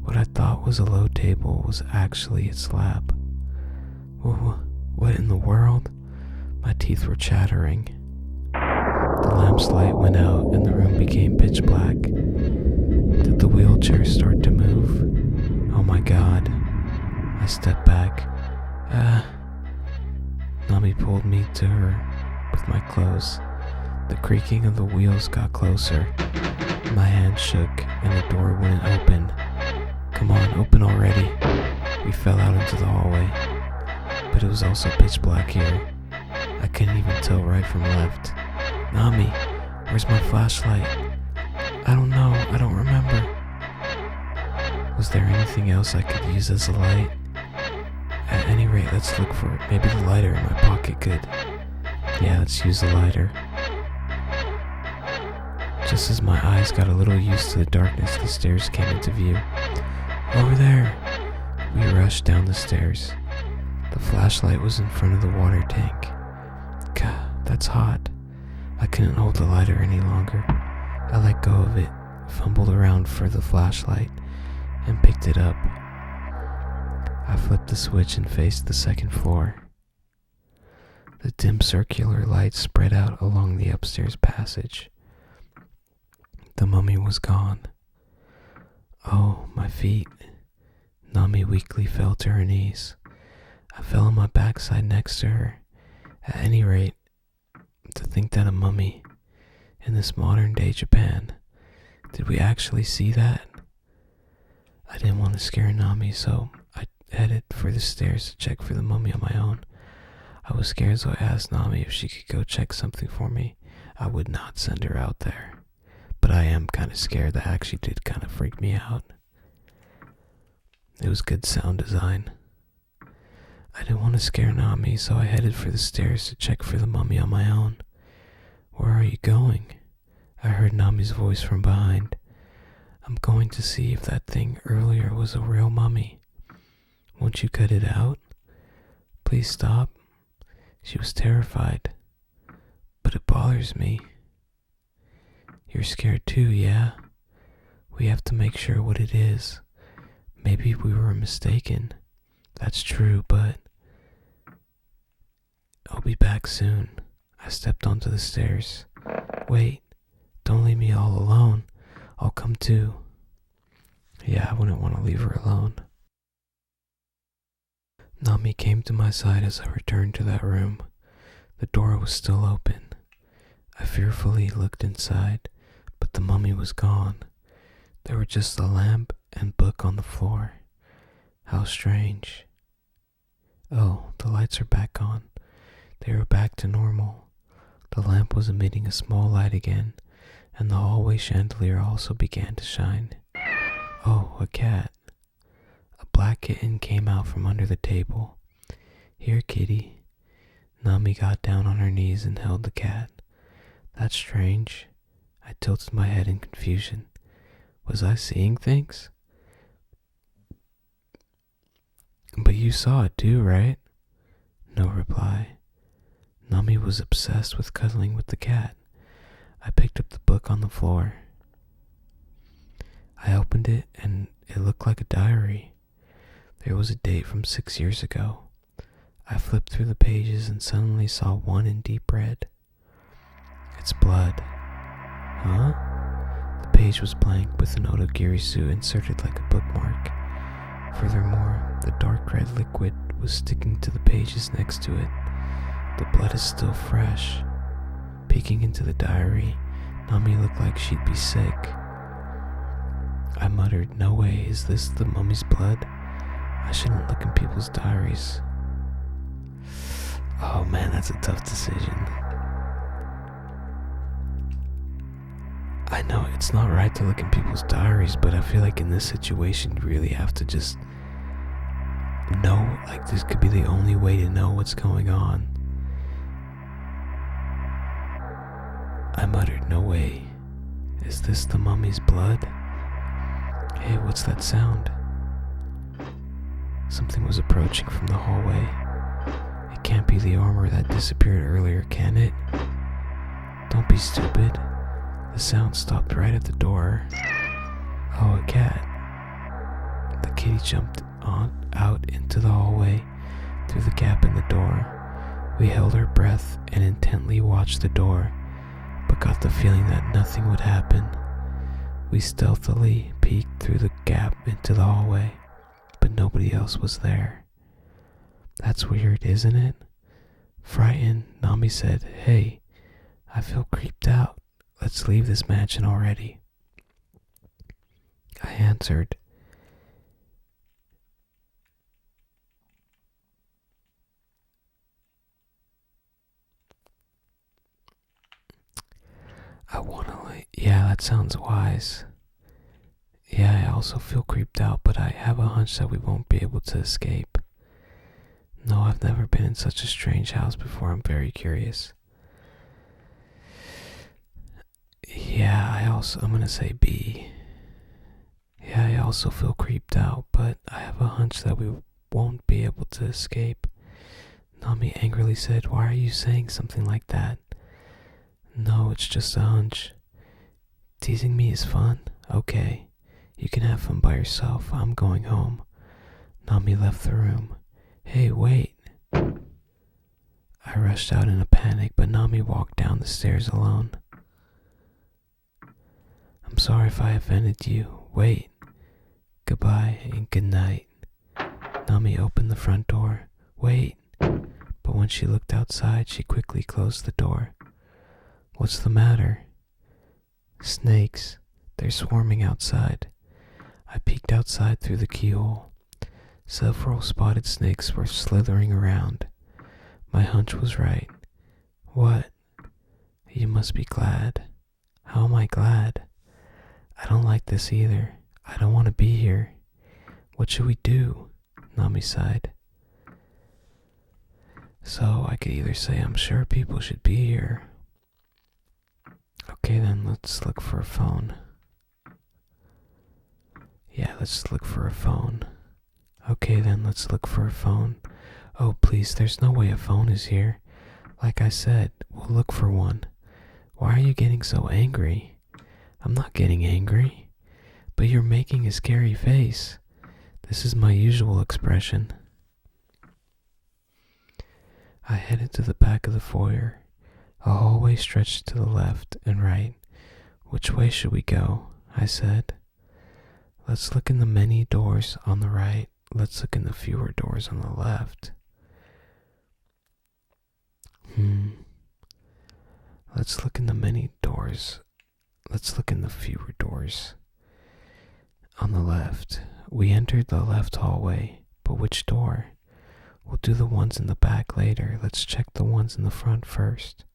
Speaker 1: What I thought was a low table was actually its lap. What in the world? My teeth were chattering. The lamp's light went out and the room became pitch black. Did the wheelchair start to move? Oh my god. I stepped back. Nami pulled me to her with my clothes. The creaking of the wheels got closer. My hand shook and the door wouldn't open. Come on, open already. We fell out into the hallway. But it was also pitch black here. I couldn't even tell right from left. Nami, where's my flashlight? I don't know, I don't remember. Was there anything else I could use as a light? At any rate, let's look for it. Maybe the lighter in my pocket could. Yeah, let's use the lighter. Just as my eyes got a little used to the darkness, the stairs came into view. Over there! We rushed down the stairs. The flashlight was in front of the water tank. God, that's hot. I couldn't hold the lighter any longer. I let go of it, fumbled around for the flashlight, and picked it up. I flipped the switch and faced the second floor. The dim circular light spread out along the upstairs passage. The mummy was gone. Oh, my feet. Nami weakly fell to her knees. I fell on my backside next to her. At any rate, to think that a mummy in this modern day Japan, did we actually see that? I didn't want to scare Nami, so I headed for the stairs to check for the mummy on my own. I was scared, so I asked Nami if she could go check something for me. I would not send her out there. But I am kind of scared. That actually did kind of freak me out. It was good sound design. I didn't want to scare Nami, so I headed for the stairs to check for the mummy on my own. Where are you going? I heard Nami's voice from behind. I'm going to see if that thing earlier was a real mummy. Won't you cut it out? Please stop. She was terrified. But it bothers me. You're scared too, yeah? We have to make sure what it is. Maybe we were mistaken. That's true, but I'll be back soon. I stepped onto the stairs. Wait, don't leave me all alone. I'll come too. Yeah, I wouldn't want to leave her alone. Nami came to my side as I returned to that room. The door was still open. I fearfully looked inside, but the mummy was gone. There were just the lamp and book on the floor. How strange. Oh, the lights are back on. They were back to normal. The lamp was emitting a small light again, and the hallway chandelier also began to shine. Oh, a cat. A black kitten came out from under the table. Here, kitty. Nami got down on her knees and held the cat. That's strange. I tilted my head in confusion. Was I seeing things? But you saw it too, right? No reply. Nami was obsessed with cuddling with the cat. I picked up the book on the floor. I opened it and it looked like a diary. There was a date from 6 years ago. I flipped through the pages and suddenly saw one in deep red. It's blood. Huh? The page was blank with an Otogirisou inserted like a bookmark. Furthermore, the dark red liquid was sticking to the pages next to it. The blood is still fresh. Peeking into the diary, Nami looked like she'd be sick. I muttered, no way, is this the mummy's blood? I shouldn't look in people's diaries. Oh man, that's a tough decision. I know it's not right to look in people's diaries, but I feel like in this situation you really have to just know, like this could be the only way to know what's going on. I muttered, no way. Is this the mummy's blood? Hey, what's that sound? Something was approaching from the hallway. It can't be the armor that disappeared earlier, can it? Don't be stupid. The sound stopped right at the door. Oh, a cat. The kitty jumped out into the hallway through the gap in the door. We held our breath and intently watched the door, but got the feeling that nothing would happen. We stealthily peeked through the gap into the hallway, but nobody else was there. That's weird, isn't it? Frightened, Nami said, Hey, I feel creeped out. Let's leave this mansion already. I answered, yeah, that sounds wise. Yeah, I also feel creeped out, but I have a hunch that we won't be able to escape. No, I've never been in such a strange house before. I'm very curious. Yeah, I'm gonna say B. Yeah, I also feel creeped out, but I have a hunch that we won't be able to escape. Nami angrily said, Why are you saying something like that? No, it's just a hunch. Teasing me is fun? Okay. You can have fun by yourself. I'm going home. Nami left the room. Hey, wait. I rushed out in a panic, but Nami walked down the stairs alone. I'm sorry if I offended you. Wait. Goodbye and good night. Nami opened the front door. Wait. But when she looked outside, she quickly closed the door. What's the matter? Snakes. They're swarming outside. I peeked outside through the keyhole. Several spotted snakes were slithering around. My hunch was right. What? You must be glad. How am I glad? I don't like this either. I don't want to be here. What should we do? Nami sighed. So I could either say I'm sure people should be here. Okay, then let's look for a phone. Yeah, let's look for a phone. Okay, then let's look for a phone. Oh, please, there's no way a phone is here. Like I said, we'll look for one. Why are you getting so angry? I'm not getting angry, but you're making a scary face. This is my usual expression. I headed to the back of the foyer. A hallway stretched to the left and right. Which way should we go? I said. Let's look in the many doors on the right. Let's look in the fewer doors on the left. Let's look in the many doors. Let's look in the fewer doors on the left. We entered the left hallway, but which door? We'll do the ones in the back later. Let's check the ones in the front first.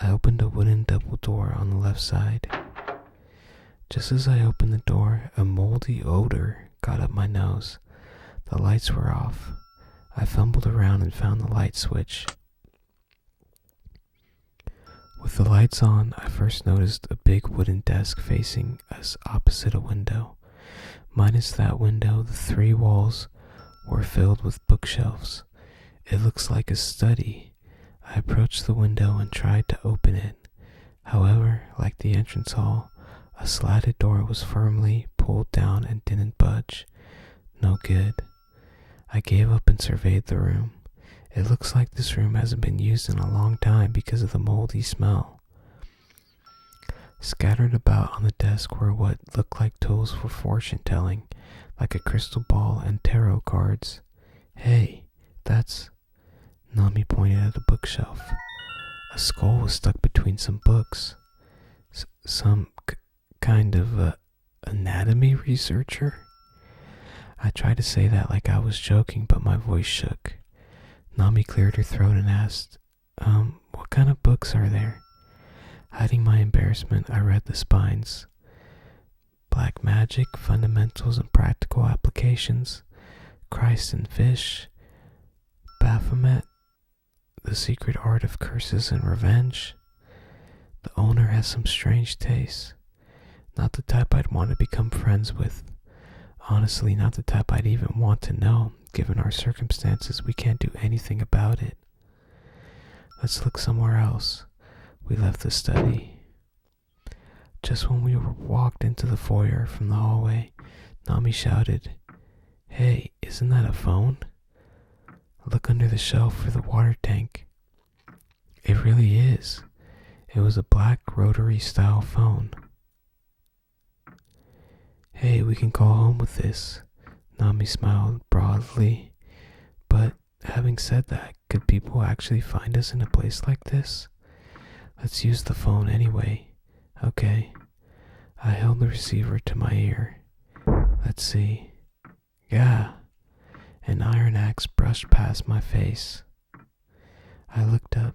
Speaker 1: I opened a wooden double door on the left side. Just as I opened the door, a moldy odor got up my nose. The lights were off. I fumbled around and found the light switch. With the lights on, I first noticed a big wooden desk facing us opposite a window. Minus that window, the three walls were filled with bookshelves. It looks like a study. I approached the window and tried to open it. However, like the entrance hall, a slatted door was firmly pulled down and didn't budge. No good. I gave up and surveyed the room. It looks like this room hasn't been used in a long time because of the moldy smell. Scattered about on the desk were what looked like tools for fortune telling, like a crystal ball and tarot cards. Hey, that's... Nami pointed at a bookshelf. A skull was stuck between some books. Some kind of anatomy researcher? I tried to say that like I was joking, but my voice shook. Nami cleared her throat and asked, what kind of books are there? Hiding my embarrassment, I read the spines. Black Magic, Fundamentals and Practical Applications, Christ and Fish, Baphomet, The Secret Art of Curses and Revenge. The owner has some strange tastes. Not the type I'd want to become friends with. Honestly, not the type I'd even want to know. Given our circumstances, we can't do anything about it. Let's look somewhere else. We left the study. Just when we walked into the foyer from the hallway, Nami shouted, "Hey, isn't that a phone?" Look under the shelf for the water tank. It really is. It was a black rotary style phone. Hey, we can call home with this. Nami smiled broadly. But having said that, could people actually find us in a place like this? Let's use the phone anyway. Okay. I held the receiver to my ear. Let's see. Yeah. An iron axe brushed past my face. I looked up.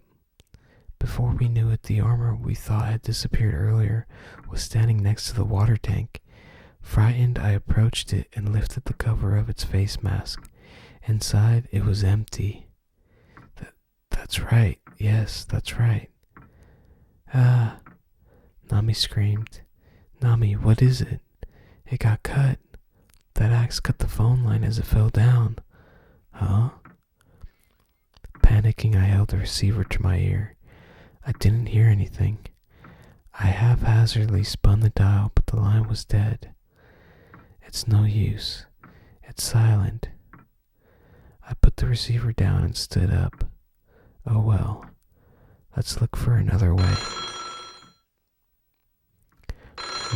Speaker 1: Before we knew it, the armor we thought had disappeared earlier was standing next to the water tank. Frightened, I approached it and lifted the cover of its face mask. Inside, it was empty. That's right. Yes, that's right. Ah! Nami screamed. Nami, what is it? It got cut. That axe cut the phone line as it fell down. Huh? Panicking, I held the receiver to my ear. I didn't hear anything. I haphazardly spun the dial, but the line was dead. It's no use. It's silent. I put the receiver down and stood up. Oh well. Let's look for another way.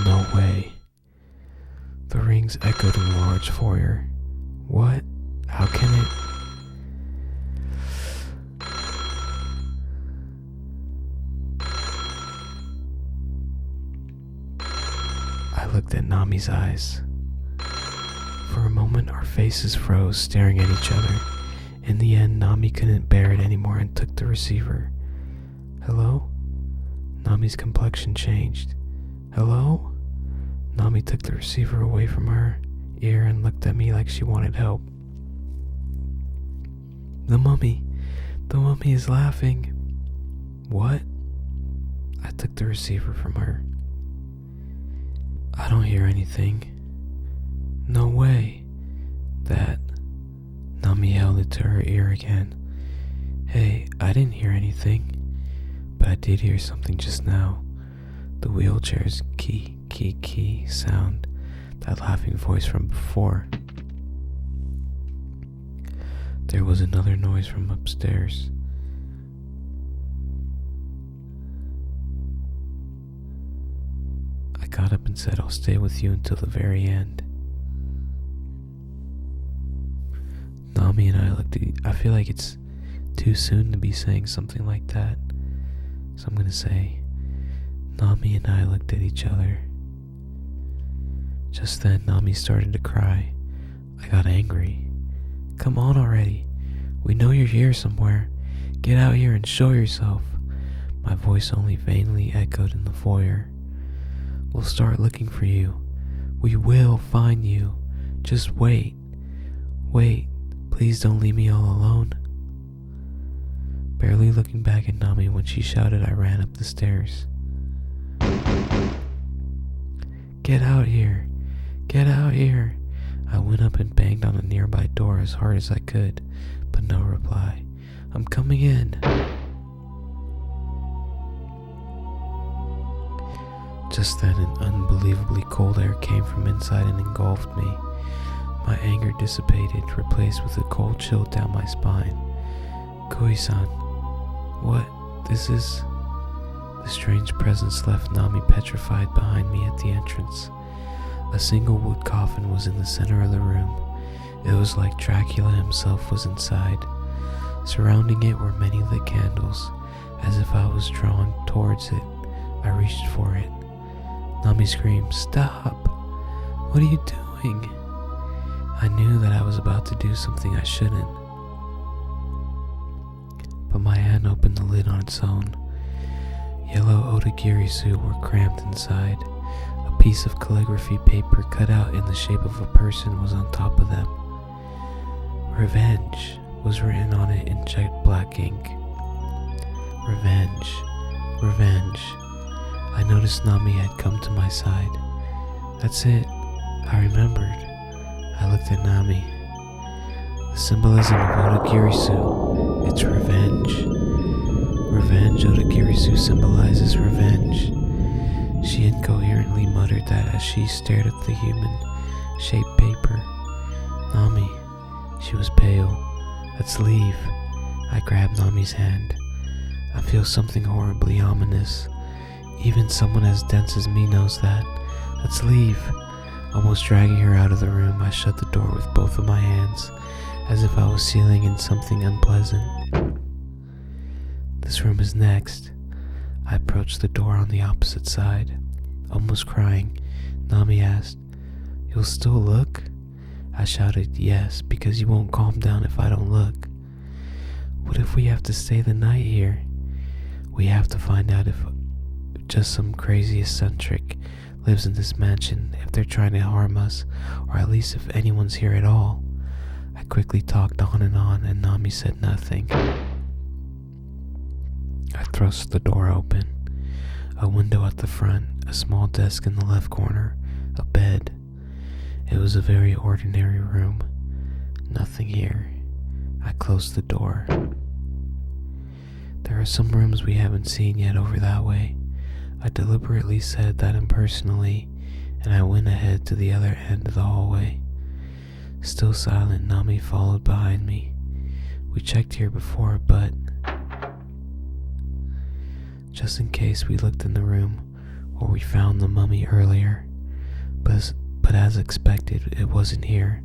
Speaker 1: No way. The rings echoed in the large foyer. What? How can it? I looked at Nami's eyes. For a moment, our faces froze, staring at each other. In the end, Nami couldn't bear it anymore and took the receiver. Hello? Nami's complexion changed. Hello? Nami took the receiver away from her. ear and looked at me like she wanted help. The mummy is laughing. What? I took the receiver from her. I don't hear anything. No way. That. Nami held it to her ear again. Hey, I didn't hear anything, but I did hear something just now. The wheelchair's key sound. That laughing voice from before. There was another noise from upstairs. I got up and said, I'll stay with you until the very end. Nami and I looked at I feel like it's too soon to be saying something like that. So I'm gonna say, Nami and I looked at each other. Just then, Nami started to cry. I got angry. Come on already. We know you're here somewhere. Get out here and show yourself. My voice only vainly echoed in the foyer. We'll start looking for you. We will find you. Just wait. Wait. Please don't leave me all alone. Barely looking back at Nami when she shouted, I ran up the stairs. Get out here. Get out here. I went up and banged on a nearby door as hard as I could, but no reply. I'm coming in. Just then an unbelievably cold air came from inside and engulfed me. My anger dissipated, replaced with a cold chill down my spine. Koi-san, what? This is... The strange presence left Nami petrified behind me at the entrance. A single wood coffin was in the center of the room. It was like Dracula himself was inside. Surrounding it were many lit candles. As if I was drawn towards it, I reached for it. Nami screamed, Stop! What are you doing? I knew that I was about to do something I shouldn't. But my hand opened the lid on its own. Yellow Otogirisou were crammed inside. A piece of calligraphy paper cut out in the shape of a person was on top of them. Revenge was written on it in jet black ink. Revenge. Revenge. I noticed Nami had come to my side. That's it. I remembered. I looked at Nami. The symbolism of Otogirisou. It's revenge. Revenge. Otogirisou symbolizes revenge. She incoherently muttered that as she stared at the human-shaped paper. Nami. She was pale. Let's leave. I grabbed Nami's hand. I feel something horribly ominous. Even someone as dense as me knows that. Let's leave. Almost dragging her out of the room, I shut the door with both of my hands, as if I was sealing in something unpleasant. This room is next. I approached the door on the opposite side. Almost crying, Nami asked, You'll still look? I shouted, Yes, because you won't calm down if I don't look. What if we have to stay the night here? We have to find out if just some crazy eccentric lives in this mansion, if they're trying to harm us, or at least if anyone's here at all. I quickly talked on, and Nami said nothing. I thrust the door open. A window at the front, a small desk in the left corner, a bed. It was a very ordinary room. Nothing here. I closed the door. There are some rooms we haven't seen yet over that way. I deliberately said that impersonally, and I went ahead to the other end of the hallway. Still silent, Nami followed behind me. We checked here before, but... Just in case, we looked in the room where we found the mummy earlier. But as expected, it wasn't here.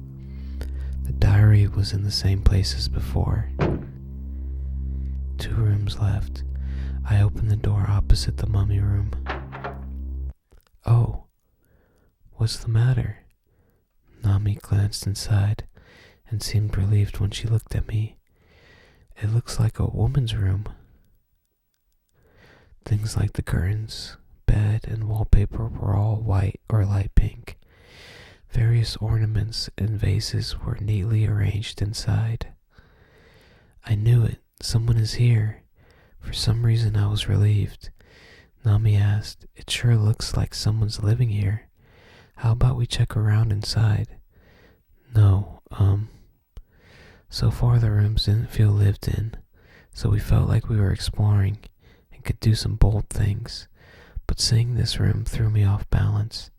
Speaker 1: The diary was in the same place as before. 2 rooms left. I opened the door opposite the mummy room. Oh, what's the matter? Nami glanced inside and seemed relieved when she looked at me. It looks like a woman's room. Things like the curtains, bed, and wallpaper were all white or light pink. Various ornaments and vases were neatly arranged inside. I knew it. Someone is here. For some reason I was relieved. Nami asked, "It sure looks like someone's living here. How about we check around inside?" No, so far the rooms didn't feel lived in, so we felt like we were exploring and could do some bold things. But seeing this room threw me off balance.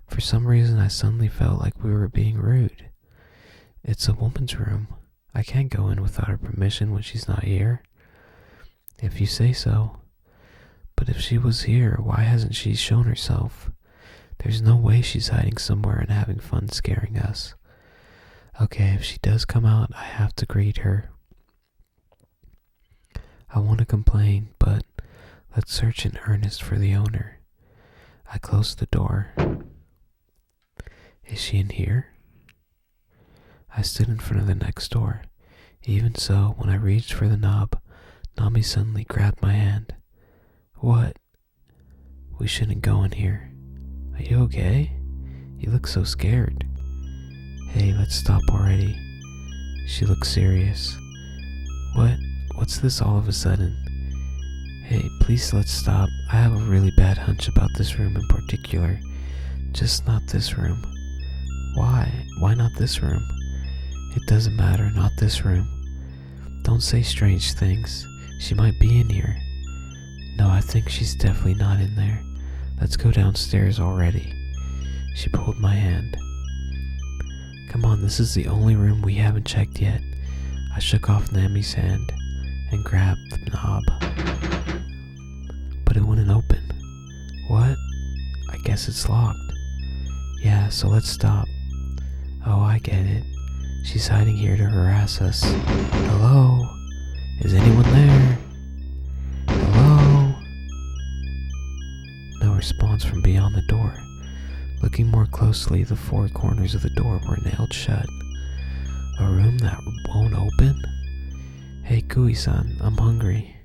Speaker 1: For some reason I suddenly felt like we were being rude. It's a woman's room. I can't go in without her permission when she's not here. If you say so. But if she was here, why hasn't she shown herself? There's no way she's hiding somewhere and having fun scaring us. Okay, if she does come out, I have to greet her. I want to complain, but let's search in earnest for the owner. I closed the door. Is she in here? I stood in front of the next door. Even so, when I reached for the knob, Nami suddenly grabbed my hand. What? We shouldn't go in here. Are you okay? You look so scared. Hey, let's stop already. She looked serious. What's this all of a sudden? Hey, please let's stop. I have a really bad hunch about this room in particular. Just not this room. Why? Why not this room? It doesn't matter, not this room. Don't say strange things. She might be in here. No, I think she's definitely not in there. Let's go downstairs already. She pulled my hand. Come on, this is the only room we haven't checked yet. I shook off Nami's hand and grabbed the knob. But it wouldn't open. What? I guess it's locked. Yeah, so let's stop. Oh, I get it. She's hiding here to harass us. Hello? Is anyone there? Hello? No response from beyond the door. Looking more closely, the four corners of the door were nailed shut. A room that won't open? Hey, Kui-san, I'm hungry.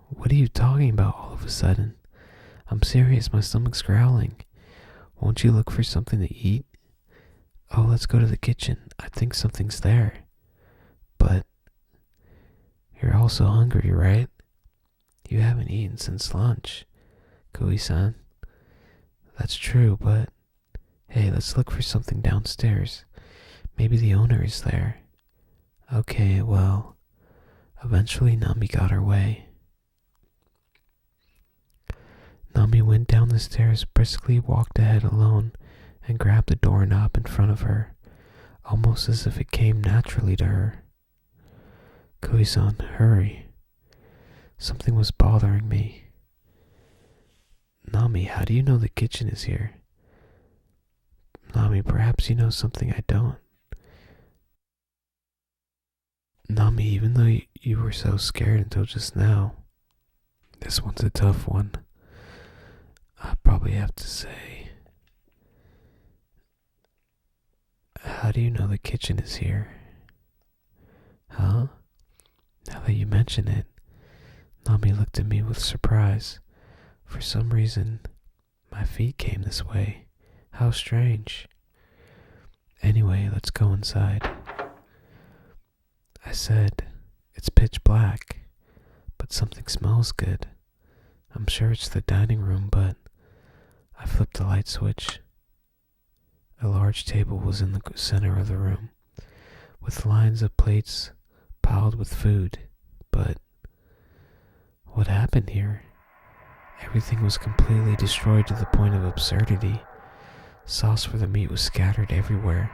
Speaker 1: What are you talking about all of a sudden? I'm serious, my stomach's growling. Won't you look for something to eat? Oh, let's go to the kitchen. I think something's there. But you're also hungry, right? You haven't eaten since lunch, Kui-san. That's true, but hey, let's look for something downstairs. Maybe the owner is there. Okay, well, eventually Nami got her way. Nami went down the stairs, briskly walked ahead alone, and grabbed the doorknob in front of her, almost as if it came naturally to her. Kui-san, hurry. Something was bothering me. Nami, how do you know the kitchen is here? Nami, perhaps you know something I don't. Nami, even though you were so scared until just now, this one's a tough one. I probably have to say, how do you know the kitchen is here? Huh? Now that you mention it, Nami looked at me with surprise. For some reason, my feet came this way. How strange. Anyway, let's go inside. I said, it's pitch black, but something smells good. I'm sure it's the dining room, but I flipped the light switch. A large table was in the center of the room, with lines of plates piled with food. But what happened here? Everything was completely destroyed to the point of absurdity. Sauce for the meat was scattered everywhere.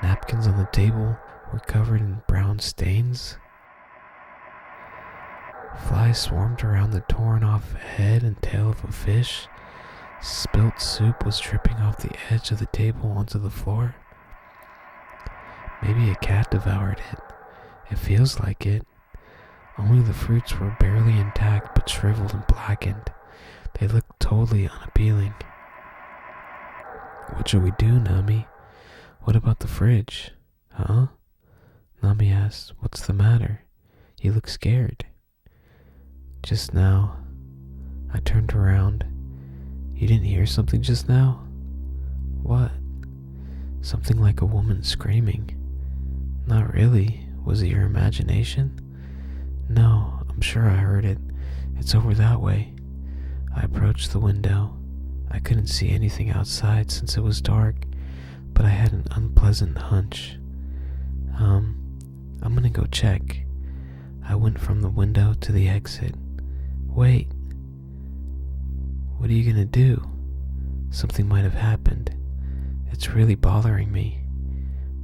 Speaker 1: Napkins on the table were covered in brown stains. Flies swarmed around the torn off head and tail of a fish. Spilt soup was dripping off the edge of the table onto the floor. Maybe a cat devoured it. It feels like it. Only the fruits were barely intact but shriveled and blackened. They looked totally unappealing. What should we do, Nami? What about the fridge? Huh? Nami asked, what's the matter? You look scared. Just now, I turned around. You didn't hear something just now? What? Something like a woman screaming. Not really. Was it your imagination? No, I'm sure I heard it. It's over that way. I approached the window. I couldn't see anything outside since it was dark, but I had an unpleasant hunch. I'm gonna go check. I went from the window to the exit. Wait. What are you gonna do? Something might have happened. It's really bothering me.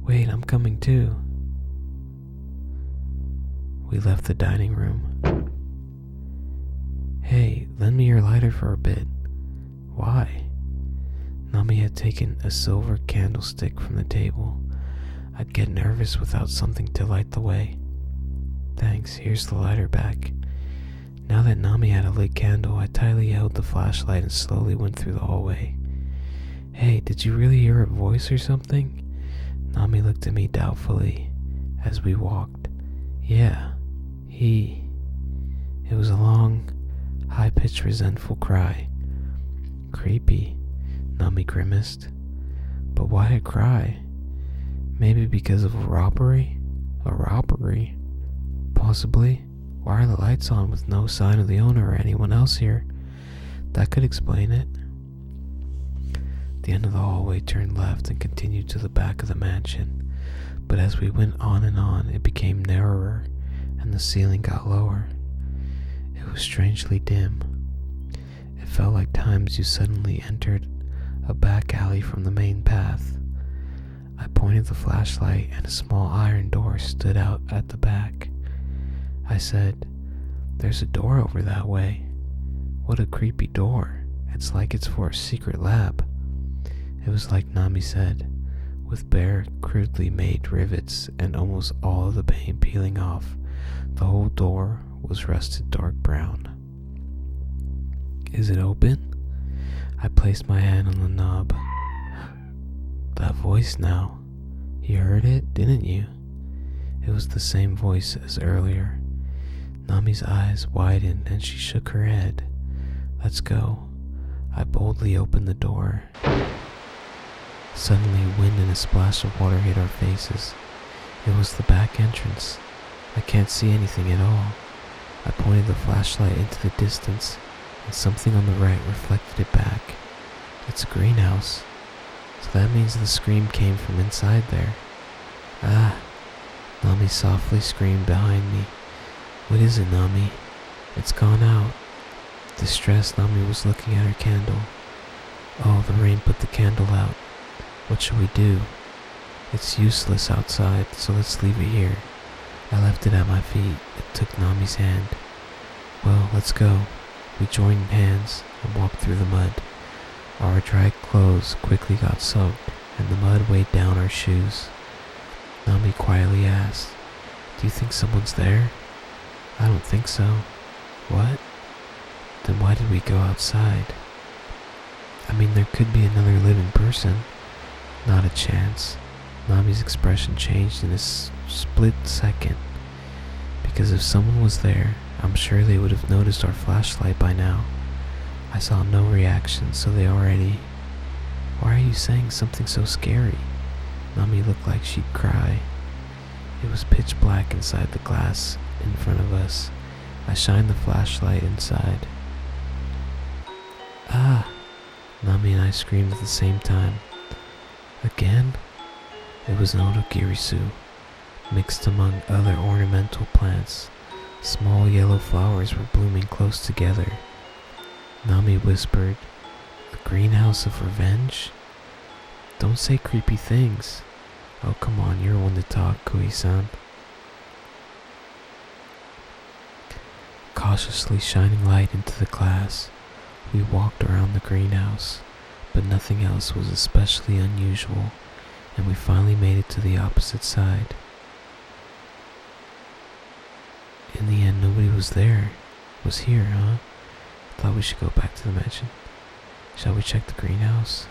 Speaker 1: Wait, I'm coming too. We left the dining room. Hey, lend me your lighter for a bit. Why? Nami had taken a silver candlestick from the table. I'd get nervous without something to light the way. Thanks, here's the lighter back. Now that Nami had a lit candle, I tightly held the flashlight and slowly went through the hallway. Hey, did you really hear a voice or something? Nami looked at me doubtfully as we walked. Yeah, It was a long, high-pitched, resentful cry. Creepy, Nami grimaced. But why a cry? Maybe because of a robbery? A robbery? Possibly. Why are the lights on with no sign of the owner or anyone else here? That could explain it. The end of the hallway turned left and continued to the back of the mansion. But as we went on and on, it became narrower, and the ceiling got lower. It was strangely dim. It felt like times you suddenly entered a back alley from the main path. I pointed the flashlight, and a small iron door stood out at the back. I said, "There's a door over that way." What a creepy door. It's like it's for a secret lab. It was like Nami said, with bare, crudely made rivets and almost all of the paint peeling off. The whole door was rusted dark brown. Is it open? I placed my hand on the knob. That voice now. You heard it, didn't you? It was the same voice as earlier. Nami's eyes widened and she shook her head. Let's go. I boldly opened the door. Suddenly, wind and a splash of water hit our faces. It was the back entrance. I can't see anything at all. I pointed the flashlight into the distance, and something on the right reflected it back. It's a greenhouse. So that means the scream came from inside there. Ah! Nami softly screamed behind me. What is it, Nami? It's gone out. Distressed, Nami was looking at her candle. Oh, the rain put the candle out. What shall we do? It's useless outside, so let's leave it here. I left it at my feet and took Nami's hand. Well, let's go. We joined hands and walked through the mud. Our dry clothes quickly got soaked, and the mud weighed down our shoes. Nami quietly asked, "Do you think someone's there?" "I don't think so." "What? Then why did we go outside?" "I mean, there could be another living person." "Not a chance." Nami's expression changed in a split second. Because if someone was there, I'm sure they would have noticed our flashlight by now. I saw no reaction, so they already... Why are you saying something so scary? Nami looked like she'd cry. It was pitch black inside the glass in front of us. I shined the flashlight inside. Ah! Nami and I screamed at the same time. Again? It was an Otogirisou, mixed among other ornamental plants. Small yellow flowers were blooming close together. Nami whispered, "A greenhouse of revenge? Don't say creepy things." "Oh, come on, you're one to talk, Kui-san." Cautiously shining light into the glass, we walked around the greenhouse, but nothing else was especially unusual, and we finally made it to the opposite side. In the end, nobody was there. Was here, huh? Thought we should go back to the mansion. Shall we check the greenhouse?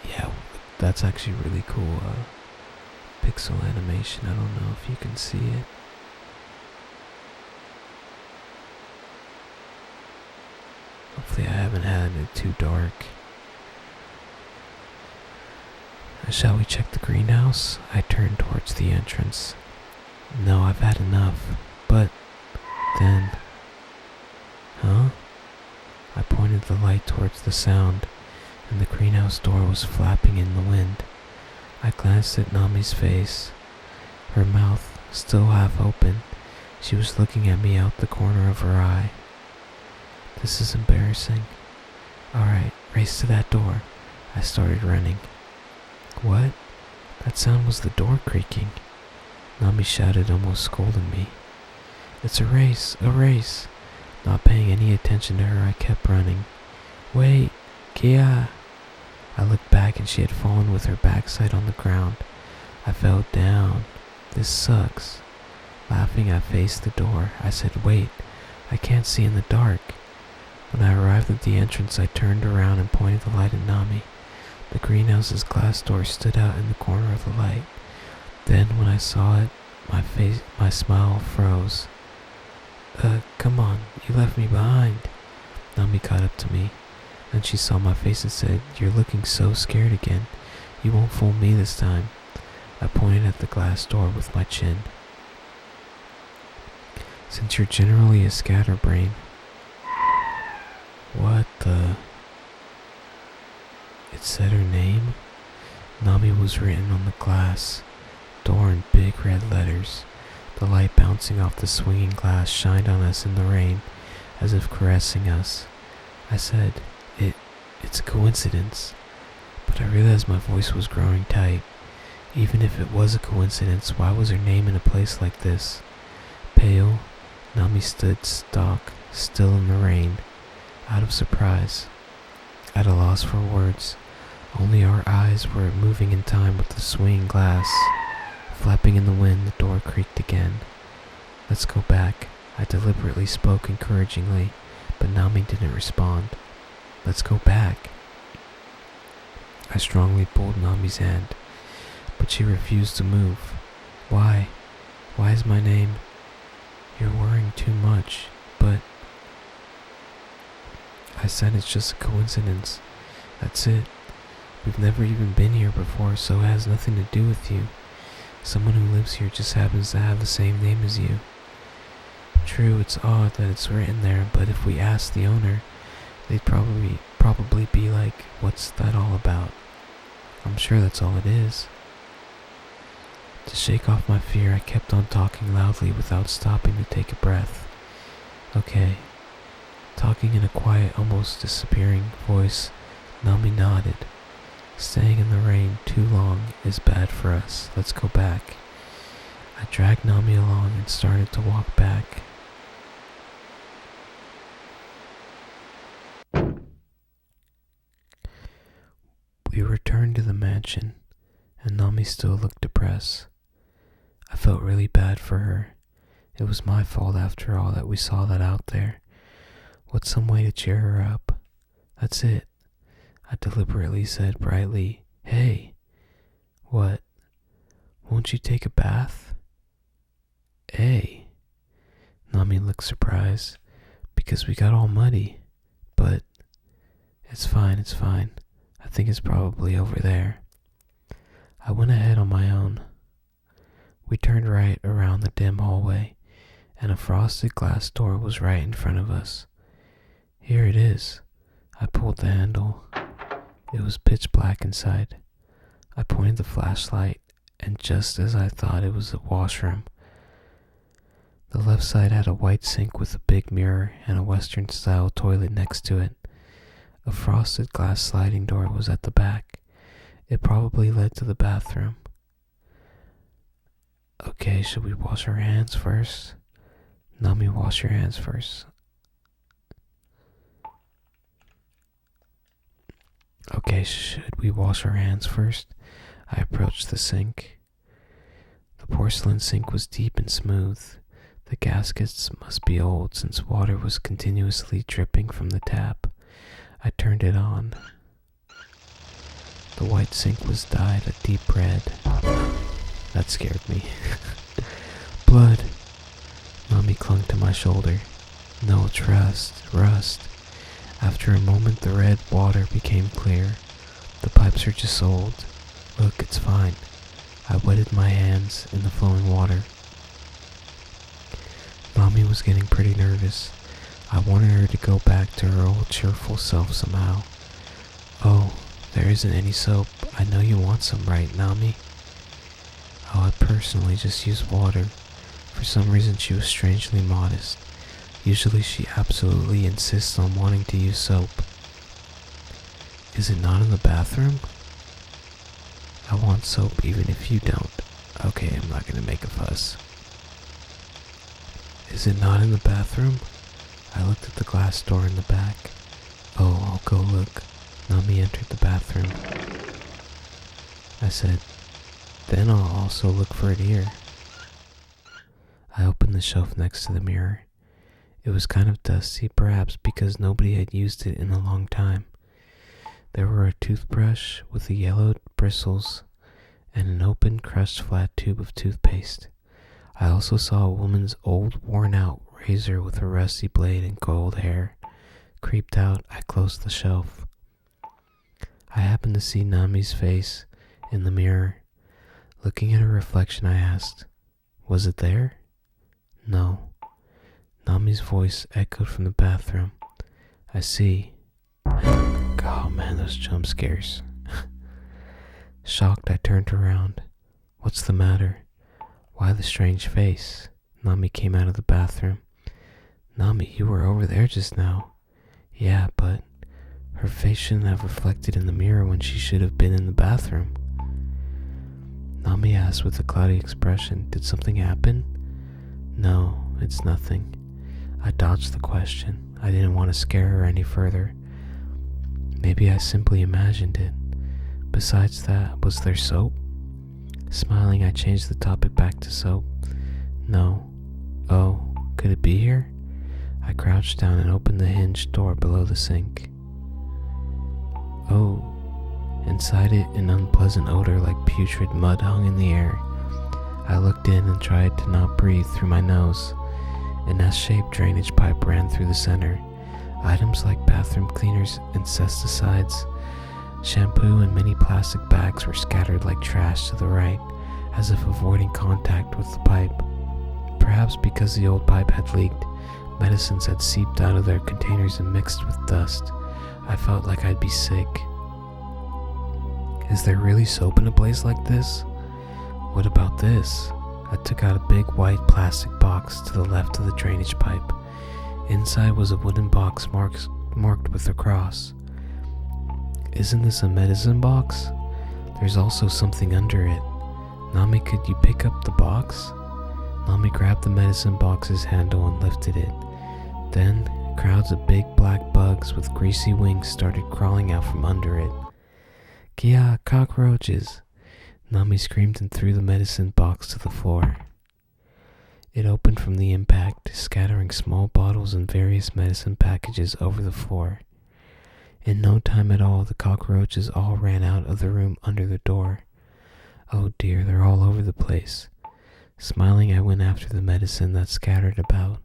Speaker 1: Yeah, that's actually really cool. Pixel animation. I don't know if you can see it. Hopefully I haven't had it too dark. Shall we check the greenhouse? I turned towards the entrance. No, I've had enough. But then... Huh? I pointed the light towards the sound, and the greenhouse door was flapping in the wind. I glanced at Nami's face. Her mouth still half open. She was looking at me out the corner of her eye. This is embarrassing. Alright, race to that door. I started running. What? That sound was the door creaking. Nami shouted, almost scolding me. It's a race, a race. Not paying any attention to her, I kept running. Wait, Kia! I looked back and she had fallen with her backside on the ground. I fell down. This sucks. Laughing, I faced the door. I said, wait, I can't see in the dark. When I arrived at the entrance, I turned around and pointed the light at Nami. The greenhouse's glass door stood out in the corner of the light. Then, when I saw it, my smile froze. Come on, you left me behind. Nami caught up to me. Then she saw my face and said, you're looking so scared again. You won't fool me this time. I pointed at the glass door with my chin. Since you're generally a scatterbrain. What the... It said her name? Nami was written on the glass door in big red letters. The light bouncing off the swinging glass shined on us in the rain, as if caressing us. I said, it's a coincidence. But I realized my voice was growing tight. Even if it was a coincidence, why was her name in a place like this? Pale, Nami stood stock, still in the rain, out of surprise, at a loss for words. Only our eyes were moving in time with the swinging glass. Flapping in the wind, the door creaked again. Let's go back. I deliberately spoke encouragingly, but Nami didn't respond. Let's go back. I strongly pulled Nami's hand, but she refused to move. Why? Why is my name? You're worrying too much, but... I said it's just a coincidence. That's it. We've never even been here before, so it has nothing to do with you. Someone who lives here just happens to have the same name as you. True, it's odd that it's written there, but if we asked the owner, they'd probably be like, what's that all about? I'm sure that's all it is. To shake off my fear, I kept on talking loudly without stopping to take a breath. Okay. Talking in a quiet, almost disappearing voice, Nami nodded. Staying in the rain too long is bad for us. Let's go back. I dragged Nami along and started to walk back. We returned to the mansion, and Nami still looked depressed. I felt really bad for her. It was my fault after all that we saw that out there. What's some way to cheer her up? That's it. I deliberately said brightly, Hey. What? Won't you take a bath? Hey. Nami looked surprised, because we got all muddy. But, it's fine. I think it's probably over there. I went ahead on my own. We turned right around the dim hallway, and a frosted glass door was right in front of us. Here it is. I pulled the handle. It was pitch black inside. I pointed the flashlight, and just as I thought, it was a washroom. The left side had a white sink with a big mirror and a Western-style toilet next to it. A frosted glass sliding door was at the back. It probably led to the bathroom. Okay, should we wash our hands first? Nami, wash your hands first. Okay, should we wash our hands first? I approached the sink. The porcelain sink was deep and smooth. The gaskets must be old since water was continuously dripping from the tap. I turned it on. The white sink was dyed a deep red. That scared me. Blood. Nami clung to my shoulder. No, trust, rust. After a moment, the red water became clear. The pipes are just old. Look, it's fine. I wetted my hands in the flowing water. Mommy was getting pretty nervous. I wanted her to go back to her old cheerful self somehow. Oh, there isn't any soap. I know you want some, right, Nami? Oh, I personally just use water. For some reason she was strangely modest. Usually she absolutely insists on wanting to use soap. Is it not in the bathroom? I want soap even if you don't. Okay, I'm not gonna make a fuss. Is it not in the bathroom? I looked at the glass door in the back. Oh, I'll go look. Nami entered the bathroom. I said, then I'll also look for it here. I opened the shelf next to the mirror. It was kind of dusty, perhaps because nobody had used it in a long time. There were a toothbrush with the yellowed bristles and an open, crushed flat tube of toothpaste. I also saw a woman's old, worn-out razor with a rusty blade and gold hair. Creeped out, I closed the shelf. I happened to see Nami's face in the mirror. Looking at her reflection, I asked, was it there? No. Nami's voice echoed from the bathroom. I see. Oh man, those jump scares. Shocked, I turned around. What's the matter? Why the strange face? Nami came out of the bathroom. Nami, you were over there just now. Yeah, but her face shouldn't have reflected in the mirror when she should have been in the bathroom. Nami asked with a cloudy expression, did something happen? No, it's nothing. I dodged the question. I didn't want to scare her any further. Maybe I simply imagined it. Besides that, was there soap? Smiling, I changed the topic back to soap. No. Oh, could it be here? I crouched down and opened the hinged door below the sink. Oh. Inside it, an unpleasant odor like putrid mud hung in the air. I looked in and tried to not breathe through my nose. An S-shaped drainage pipe ran through the center. Items like bathroom cleaners, insecticides, shampoo, and many plastic bags were scattered like trash to the right, as if avoiding contact with the pipe. Perhaps because the old pipe had leaked, medicines had seeped out of their containers and mixed with dust. I felt like I'd be sick. Is there really soap in a place like this? What about this? I took out a big white plastic box to the left of the drainage pipe. Inside was a wooden box marked with a cross. Isn't this a medicine box? There's also something under it. Nami, could you pick up the box? Nami grabbed the medicine box's handle and lifted it. Then, crowds of big black bugs with greasy wings started crawling out from under it. Kia, cockroaches! Nami screamed and threw the medicine box to the floor. It opened from the impact, scattering small bottles and various medicine packages over the floor. In no time at all, the cockroaches all ran out of the room under the door. Oh dear, they're all over the place. Smiling, I went after the medicine that scattered about.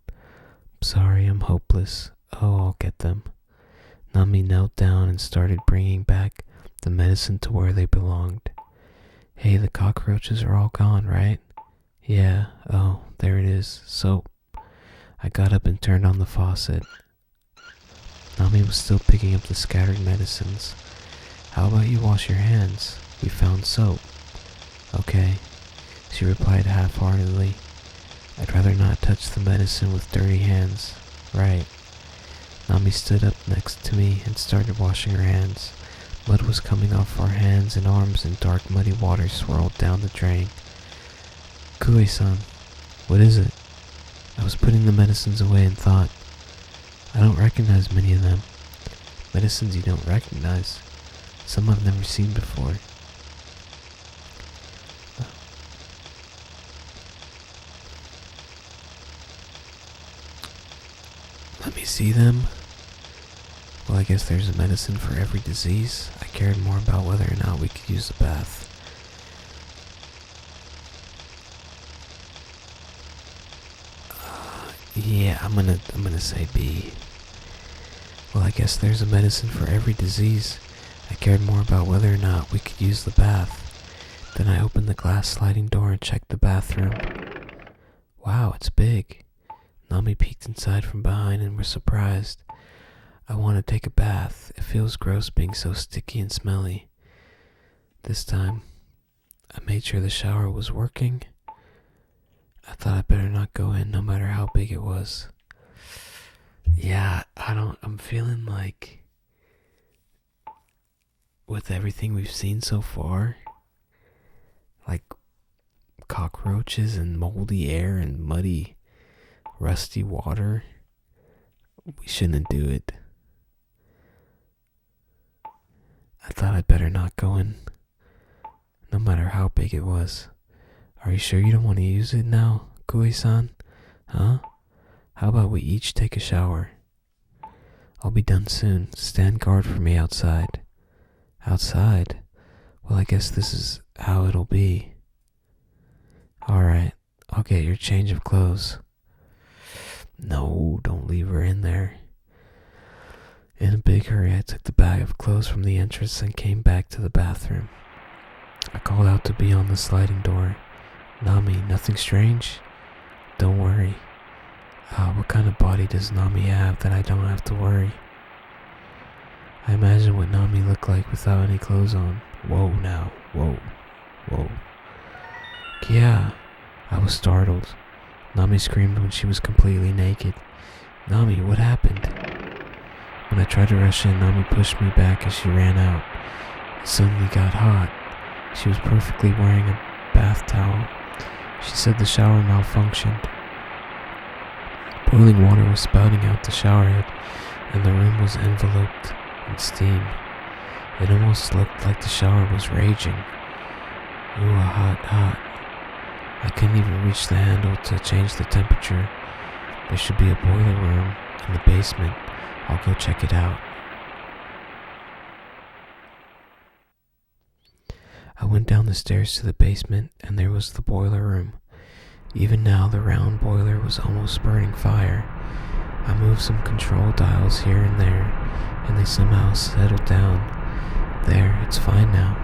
Speaker 1: Sorry, I'm hopeless. Oh, I'll get them. Nami knelt down and started bringing back the medicine to where they belonged. Hey, the cockroaches are all gone, right? Yeah, oh, there it is, soap. I got up and turned on the faucet. Nami was still picking up the scattered medicines. How about you wash your hands? We found soap. Okay, she replied half-heartedly. I'd rather not touch the medicine with dirty hands. Right. Nami stood up next to me and started washing her hands. Mud was coming off our hands and arms, and dark muddy water swirled down the drain. Kui-san, what is it? I was putting the medicines away and thought, I don't recognize many of them. Medicines you don't recognize. Some I've never seen before. Let me see them. Well, I guess there's a medicine for every disease. I cared more about whether or not we could use the bath. Yeah, I'm gonna say B. Well, I guess there's a medicine for every disease. I cared more about whether or not we could use the bath. Then I opened the glass sliding door and checked the bathroom. Wow, it's big. Nami peeked inside from behind and was surprised. I want to take a bath. It feels gross being so sticky and smelly. This time, I made sure the shower was working. I thought I'd better not go in no matter how big it was. Yeah, I'm feeling like with everything we've seen so far, like cockroaches and moldy air and muddy, rusty water, we shouldn't do it. I thought I'd better not go in, no matter how big it was. Are you sure you don't want to use it now, Kui-san? Huh? How about we each take a shower? I'll be done soon. Stand guard for me outside. Outside? Well, I guess this is how it'll be. Alright, I'll get your change of clothes. No, don't leave her in there. In a big hurry, I took the bag of clothes from the entrance and came back to the bathroom. I called out to be on the sliding door. Nami, nothing strange? Don't worry. What kind of body does Nami have that I don't have to worry? I imagine what Nami looked like without any clothes on. Whoa now, whoa. Yeah, I was startled. Nami screamed when she was completely naked. Nami, what happened? When I tried to rush in, Nami pushed me back as she ran out. It suddenly got hot. She was perfectly wearing a bath towel. She said the shower malfunctioned. Boiling water was spouting out the shower head, and the room was enveloped in steam. It almost looked like the shower was raging. Ooh, hot. I couldn't even reach the handle to change the temperature. There should be a boiler room in the basement. I'll go check it out. I went down the stairs to the basement, and there was the boiler room. Even now, the round boiler was almost spurting fire. I moved some control dials here and there, and they somehow settled down. There, it's fine now.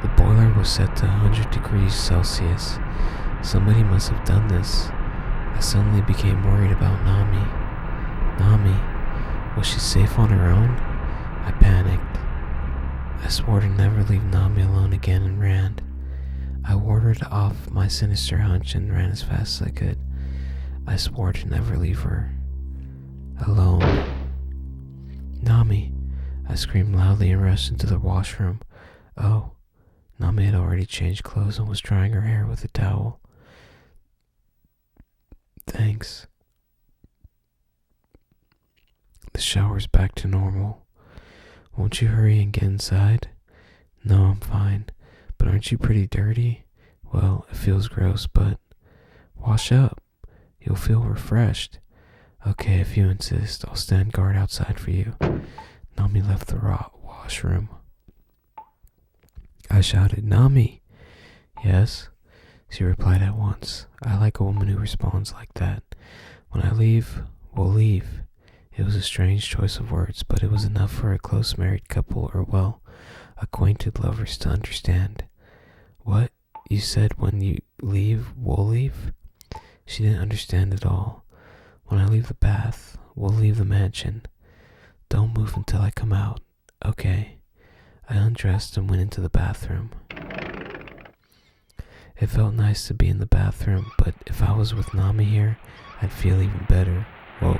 Speaker 1: The boiler was set to 100 degrees Celsius. Somebody must have done this. I suddenly became worried about Nami. Nami? Was she safe on her own? I panicked. I swore to never leave Nami alone again and ran. I warded off my sinister hunch and ran as fast as I could. I swore to never leave her alone. Nami! I screamed loudly and rushed into the washroom. Oh, Nami had already changed clothes and was drying her hair with a towel. Thanks. The shower's back to normal. Won't you hurry and get inside? No, I'm fine. But aren't you pretty dirty? Well, it feels gross, but wash up. You'll feel refreshed. Okay, if you insist, I'll stand guard outside for you. Nami left the washroom. I shouted, Nami! Yes? She replied at once. I like a woman who responds like that. When I leave, we'll leave. It was a strange choice of words, but it was enough for a close married couple or, well, acquainted lovers to understand. What? You said when you leave, we'll leave? She didn't understand at all. When I leave the bath, we'll leave the mansion. Don't move until I come out. Okay. I undressed and went into the bathroom. It felt nice to be in the bathroom, but if I was with Nami here, I'd feel even better. Whoa.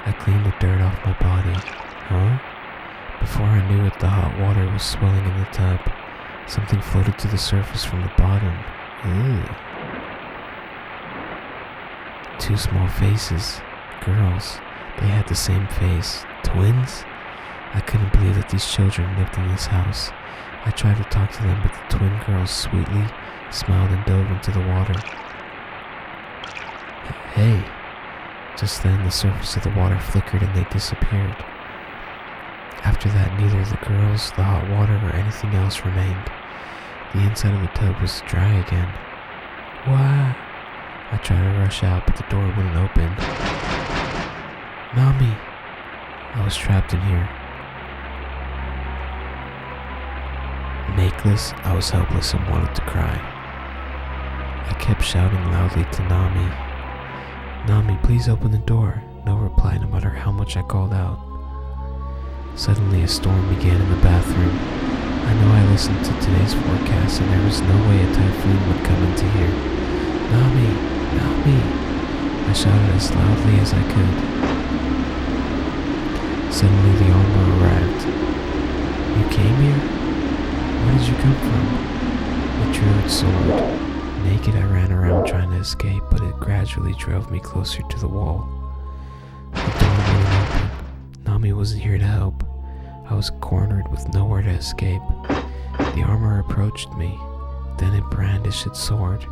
Speaker 1: I cleaned the dirt off my body. Huh? Before I knew it, the hot water was swelling in the tub. Something floated to the surface from the bottom. Ew. Two small faces. Girls. They had the same face. Twins? I couldn't believe that these children lived in this house. I tried to talk to them, but the twin girls sweetly smiled and dove into the water. Hey! Just then, the surface of the water flickered and they disappeared. After that, neither the girls, the hot water, or anything else remained. The inside of the tub was dry again. Why? I tried to rush out, but the door wouldn't open. Nami! I was trapped in here. Nakeless, I was helpless and wanted to cry. I kept shouting loudly to Nami, "Nami, please open the door." No reply, no matter how much I called out. Suddenly a storm began in the bathroom. I know I listened to today's forecast and there was no way a typhoon would come into here. "Nami, Nami," I shouted as loudly as I could. Suddenly the armor arrived. "You came here? Where did you come from?" It drew its sword. Naked, I ran around trying to escape, but it gradually drove me closer to the wall. The door wouldn't open. Nami wasn't here to help. I was cornered with nowhere to escape. The armor approached me. Then it brandished its sword.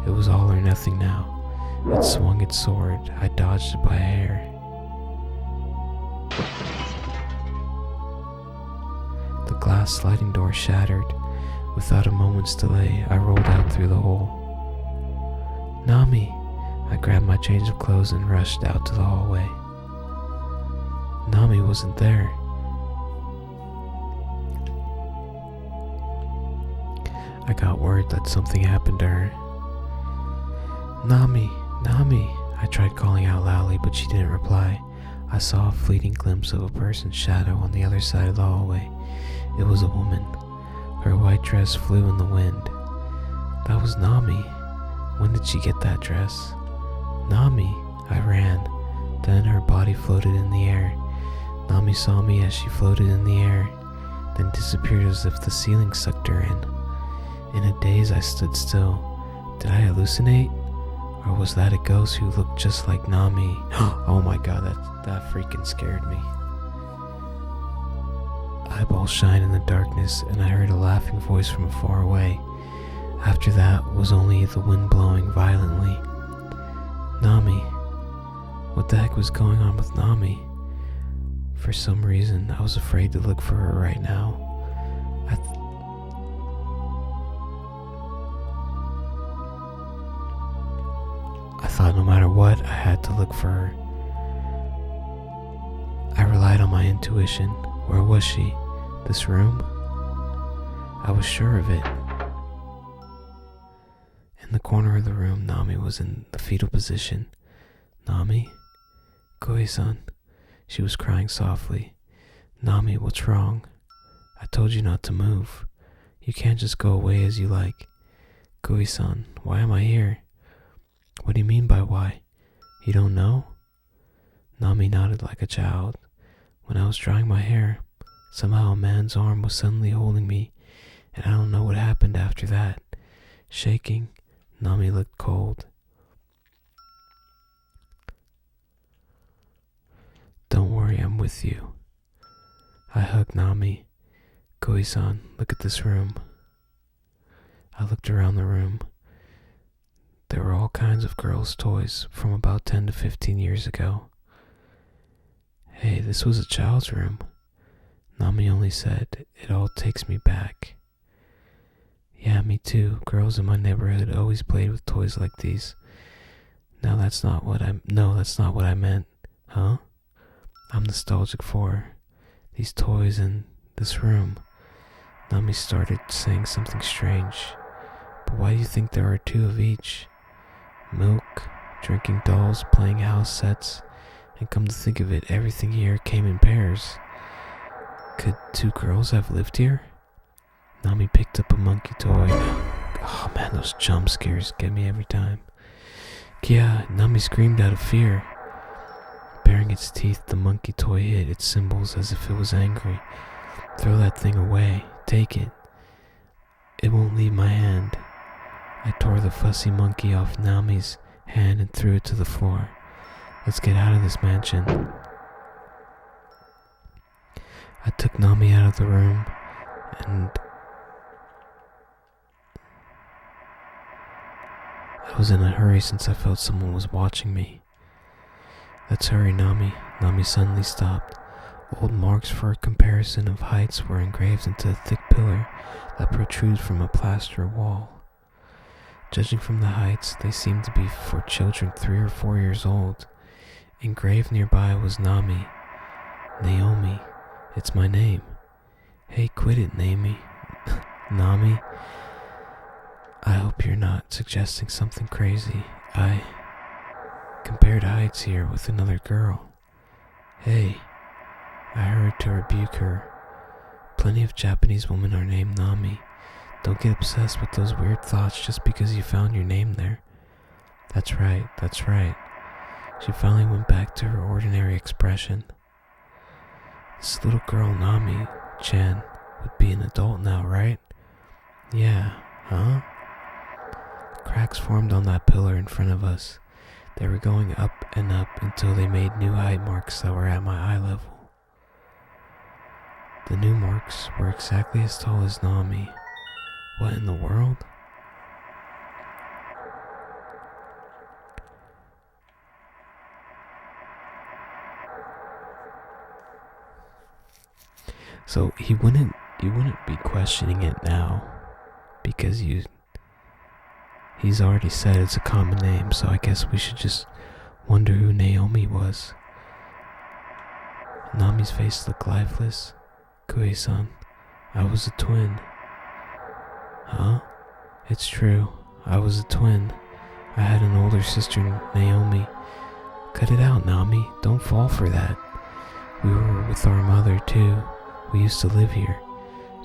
Speaker 1: It was all or nothing now. It swung its sword. I dodged it by a hair. The glass sliding door shattered. Without a moment's delay, I rolled out through the hole. "Nami!" I grabbed my change of clothes and rushed out to the hallway. Nami wasn't there. I got word that something happened to her. "Nami! Nami!" I tried calling out loudly, but she didn't reply. I saw a fleeting glimpse of a person's shadow on the other side of the hallway. It was a woman. Her white dress flew in the wind. That was Nami. When did she get that dress? "Nami!" I ran. Then her body floated in the air. Nami saw me as she floated in the air, then disappeared as if the ceiling sucked her in. In a daze, I stood still. Did I hallucinate? Or was that a ghost who looked just like Nami? Oh my god, that freaking scared me. Eyeballs shine in the darkness, and I heard a laughing voice from far away. After that was only the wind blowing violently. Nami. What the heck was going on with Nami? For some reason, I was afraid to look for her right now. I thought no matter what, I had to look for her. I relied on my intuition. Where was she? This room? I was sure of it. In the corner of the room, Nami was in the fetal position. "Nami? Koi-san." She was crying softly. "Nami, what's wrong? I told you not to move. You can't just go away as you like. Koi-san, why am I here?" "What do you mean by why? You don't know?" Nami nodded like a child. "When I was drying my hair, somehow a man's arm was suddenly holding me, and I don't know what happened after that." Shaking, Nami looked cold. "Don't worry, I'm with you." I hugged Nami. "Koi-san, look at this room." I looked around the room. There were all kinds of girls' toys from about 10 to 15 years ago. "Hey, this was a child's room." Nami only said, "It all takes me back." "Yeah, me too. Girls in my neighborhood always played with toys like these." No, that's not what I meant. Huh? I'm nostalgic for these toys in this room. Nami started saying something strange. "But why do you think there are two of each? Milk, drinking dolls, playing house sets, and come to think of it, everything here came in pairs. Could two girls have lived here?" Nami picked up a monkey toy. Oh man, those jump scares get me every time. "Kia!" Nami screamed out of fear. Baring its teeth, the monkey toy hit its cymbals as if it was angry. "Throw that thing away. Take it. It won't leave my hand." I tore the fussy monkey off Nami's hand and threw it to the floor. "Let's get out of this mansion." I took Nami out of the room, and I was in a hurry since I felt someone was watching me. "Let's hurry, Nami." Nami suddenly stopped. Old marks for a comparison of heights were engraved into a thick pillar that protruded from a plaster wall. Judging from the heights, they seemed to be for children 3 or 4 years old. Engraved nearby was Nami. "Naomi. It's my name." "Hey, quit it, Naomi." Nami, I hope you're not suggesting something crazy. I compared heights here with another girl. Hey, I hurried to rebuke her. Plenty of Japanese women are named Nami. Don't get obsessed with those weird thoughts just because you found your name there. That's right. She finally went back to her ordinary expression. This little girl, Nami-chan, would be an adult now, right? Yeah, huh? Cracks formed on that pillar in front of us. They were going up and up until they made new height marks that were at my eye level. The new marks were exactly as tall as Nami. What in the world? So you wouldn't be questioning it now because he's already said it's a common name, so I guess we should just wonder who Naomi was. Nami's face looked lifeless. Kui-san, I was a twin. Huh? It's true, I was a twin. I had an older sister, Naomi. Cut it out, Nami, don't fall for that. We were with our mother too. We used to live here.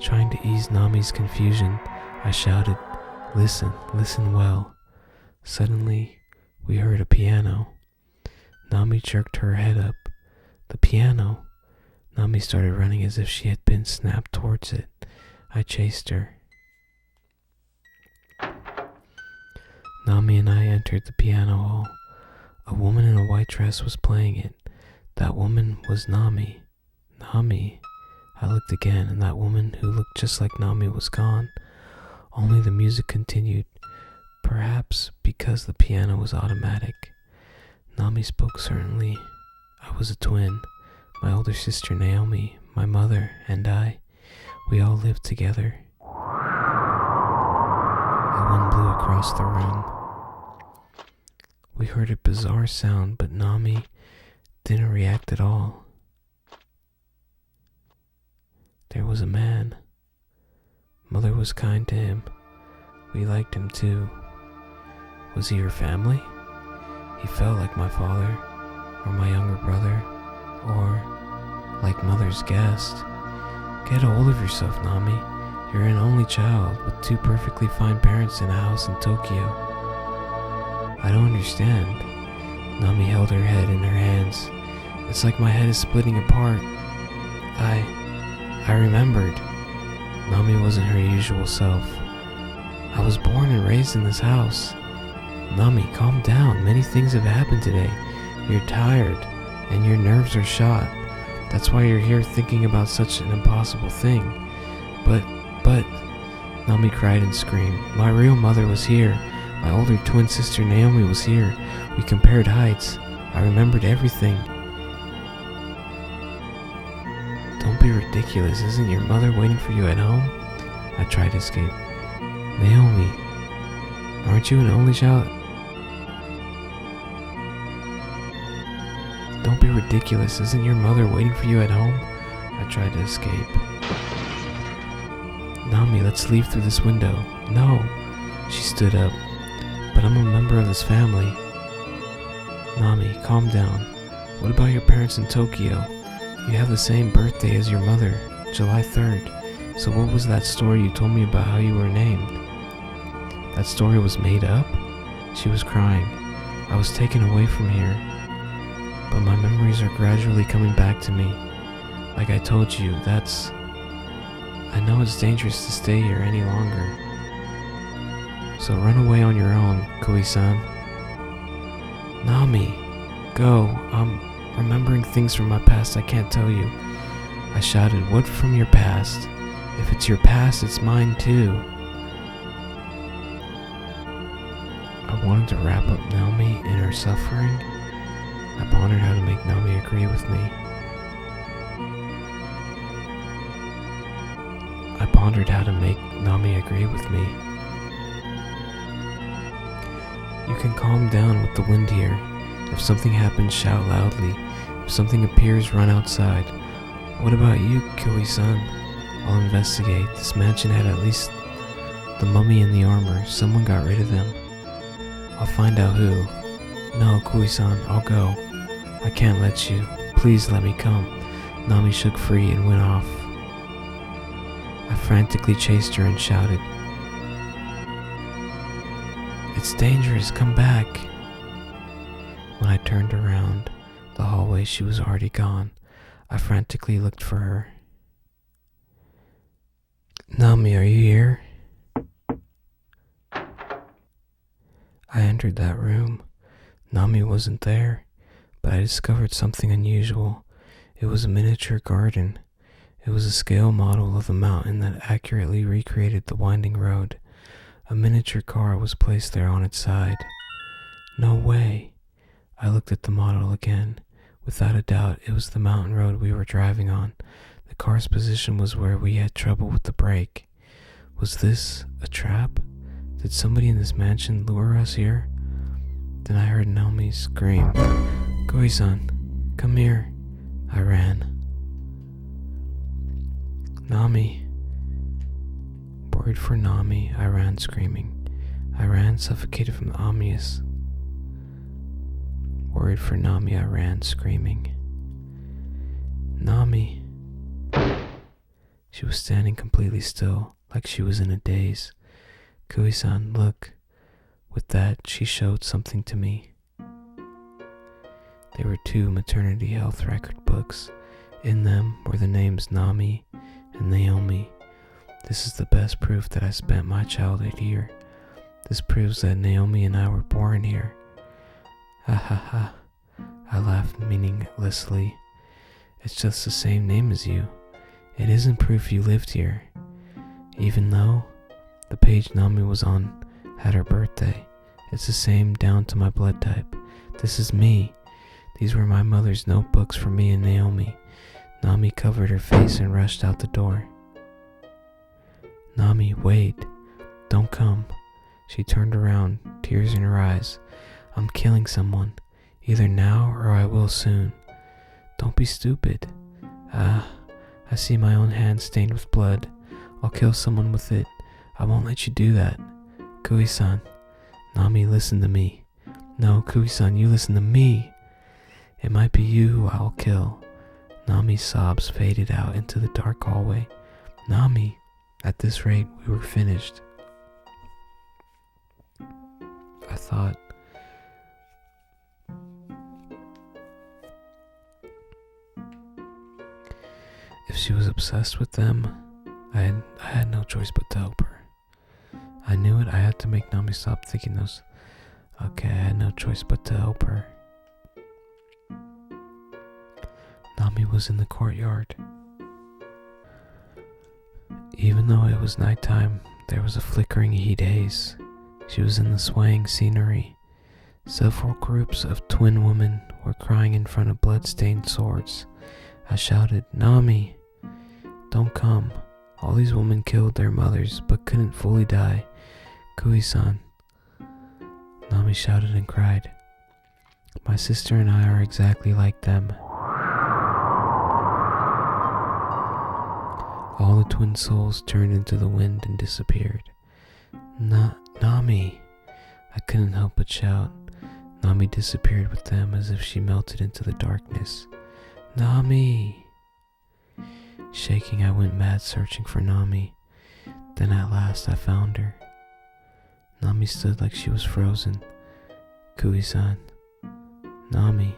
Speaker 1: Trying to ease Nami's confusion, I shouted, listen well. Suddenly, we heard a piano. Nami jerked her head up. The piano? Nami started running as if she had been snapped towards it. I chased her. Nami and I entered the piano hall. A woman in a white dress was playing it. That woman was Nami. Nami. I looked again, and that woman who looked just like Nami was gone. Only the music continued, perhaps because the piano was automatic. Nami spoke certainly. I was a twin. My older sister Naomi, my mother, and I, we all lived together. The wind blew across the room. We heard a bizarre sound, but Nami didn't react at all. There was a man. Mother was kind to him. We liked him too. Was he your family? He felt like my father, or my younger brother, or like mother's guest. Get a hold of yourself, Nami. You're an only child with two perfectly fine parents in a house in Tokyo. I don't understand. Nami held her head in her hands. It's like my head is splitting apart. I remembered. Nami wasn't her usual self. I was born and raised in this house. Nami, calm down. Many things have happened today. You're tired, and your nerves are shot. That's why you're here thinking about such an impossible thing. But, Nami cried and screamed. My real mother was here. My older twin sister Naomi was here. We compared heights. I remembered everything. Don't be ridiculous. Isn't your mother waiting for you at home? I tried to escape. Naomi, aren't you an only child? Don't be ridiculous. Isn't your mother waiting for you at home? I tried to escape. Nami, let's leave through this window. No. She stood up. But I'm a member of this family. Nami, calm down. What about your parents in Tokyo? You have the same birthday as your mother, July 3rd. So what was that story you told me about how you were named? That story was made up? She was crying. I was taken away from here. But my memories are gradually coming back to me. Like I told you, I know it's dangerous to stay here any longer. So run away on your own, Kui-san. Nami, go. I'm remembering things from my past I can't tell you. I shouted, what from your past? If it's your past, it's mine too. I wanted to wrap up Nami in her suffering. I pondered how to make Nami agree with me. You can calm down with the wind here. If something happens, shout loudly. If something appears, run outside. What about you, Kui-san? I'll investigate. This mansion had at least the mummy and the armor. Someone got rid of them. I'll find out who. No, Kui-san, I'll go. I can't let you. Please let me come. Nami shook free and went off. I frantically chased her and shouted, "It's dangerous, come back." When I turned around the hallway, she was already gone. I frantically looked for her. "Nami, are you here?" I entered that room. Nami wasn't there, but I discovered something unusual. It was a miniature garden. It was a scale model of the mountain that accurately recreated the winding road. A miniature car was placed there on its side. No way! I looked at the model again. Without a doubt, it was the mountain road we were driving on. The car's position was where we had trouble with the brake. Was this a trap? Did somebody in this mansion lure us here? Then I heard Naomi scream, "Koi-san, come here." I ran. Nami. Worried for Nami, I ran screaming. I ran suffocated from the ominous. Worried for Nami, I ran screaming. Nami. She was standing completely still, like she was in a daze. "Kui-san, look." With that, she showed something to me. There were 2 maternity health record books. In them were the names Nami and Naomi. This is the best proof that I spent my childhood here. This proves that Naomi and I were born here. Ha ha ha. I laughed meaninglessly. It's just the same name as you. It isn't proof you lived here. Even though the page Nami was on had her birthday. It's the same down to my blood type. This is me. These were my mother's notebooks for me and Naomi. Nami covered her face and rushed out the door. "Nami, wait. Don't come." She turned around, tears in her eyes. "I'm killing someone. Either now or I will soon." "Don't be stupid." I see my own hand stained with blood. I'll kill someone with it. I won't let you do that." "Kui-san." "Nami, listen to me." "No, Kui-san, you listen to me." "It might be you who I'll kill." Nami's sobs faded out into the dark hallway. "Nami." At this rate, we were finished. I thought, if she was obsessed with them, I had no choice but to help her. I knew it. I had to make Nami stop thinking those. Okay, I had no choice but to help her. Nami was in the courtyard. Even though it was nighttime, there was a flickering heat haze. She was in the swaying scenery. Several groups of twin women were crying in front of blood-stained swords. I shouted, "Nami, don't come." All these women killed their mothers but couldn't fully die. "Kui-san." Nami shouted and cried, "My sister and I are exactly like them." All the twin souls turned into the wind and disappeared. Nami! I couldn't help but shout. Nami disappeared with them as if she melted into the darkness. "Nami!" Shaking, I went mad searching for Nami. Then at last I found her. Nami stood like she was frozen. "Kui-san." "Nami."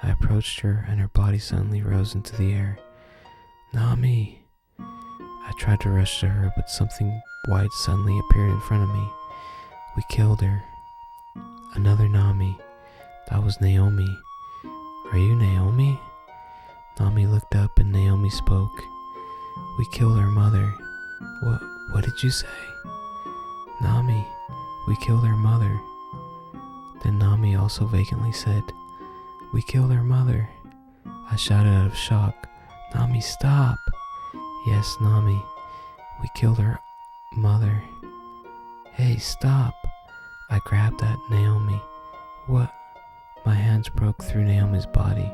Speaker 1: I approached her and her body suddenly rose into the air. "Nami." I tried to rush to her, but something white suddenly appeared in front of me. We killed her. Another Nami. That was Naomi. "Are you Naomi?" Nami looked up and Naomi spoke. "We killed her mother." What did you say?" "Nami, we killed her mother." Then Nami also vacantly said, "We killed her mother." I shouted out of shock, "Nami, stop." "Yes, Nami, we killed her mother." "Hey, stop." I grabbed at Naomi. "What?" My hands broke through Naomi's body.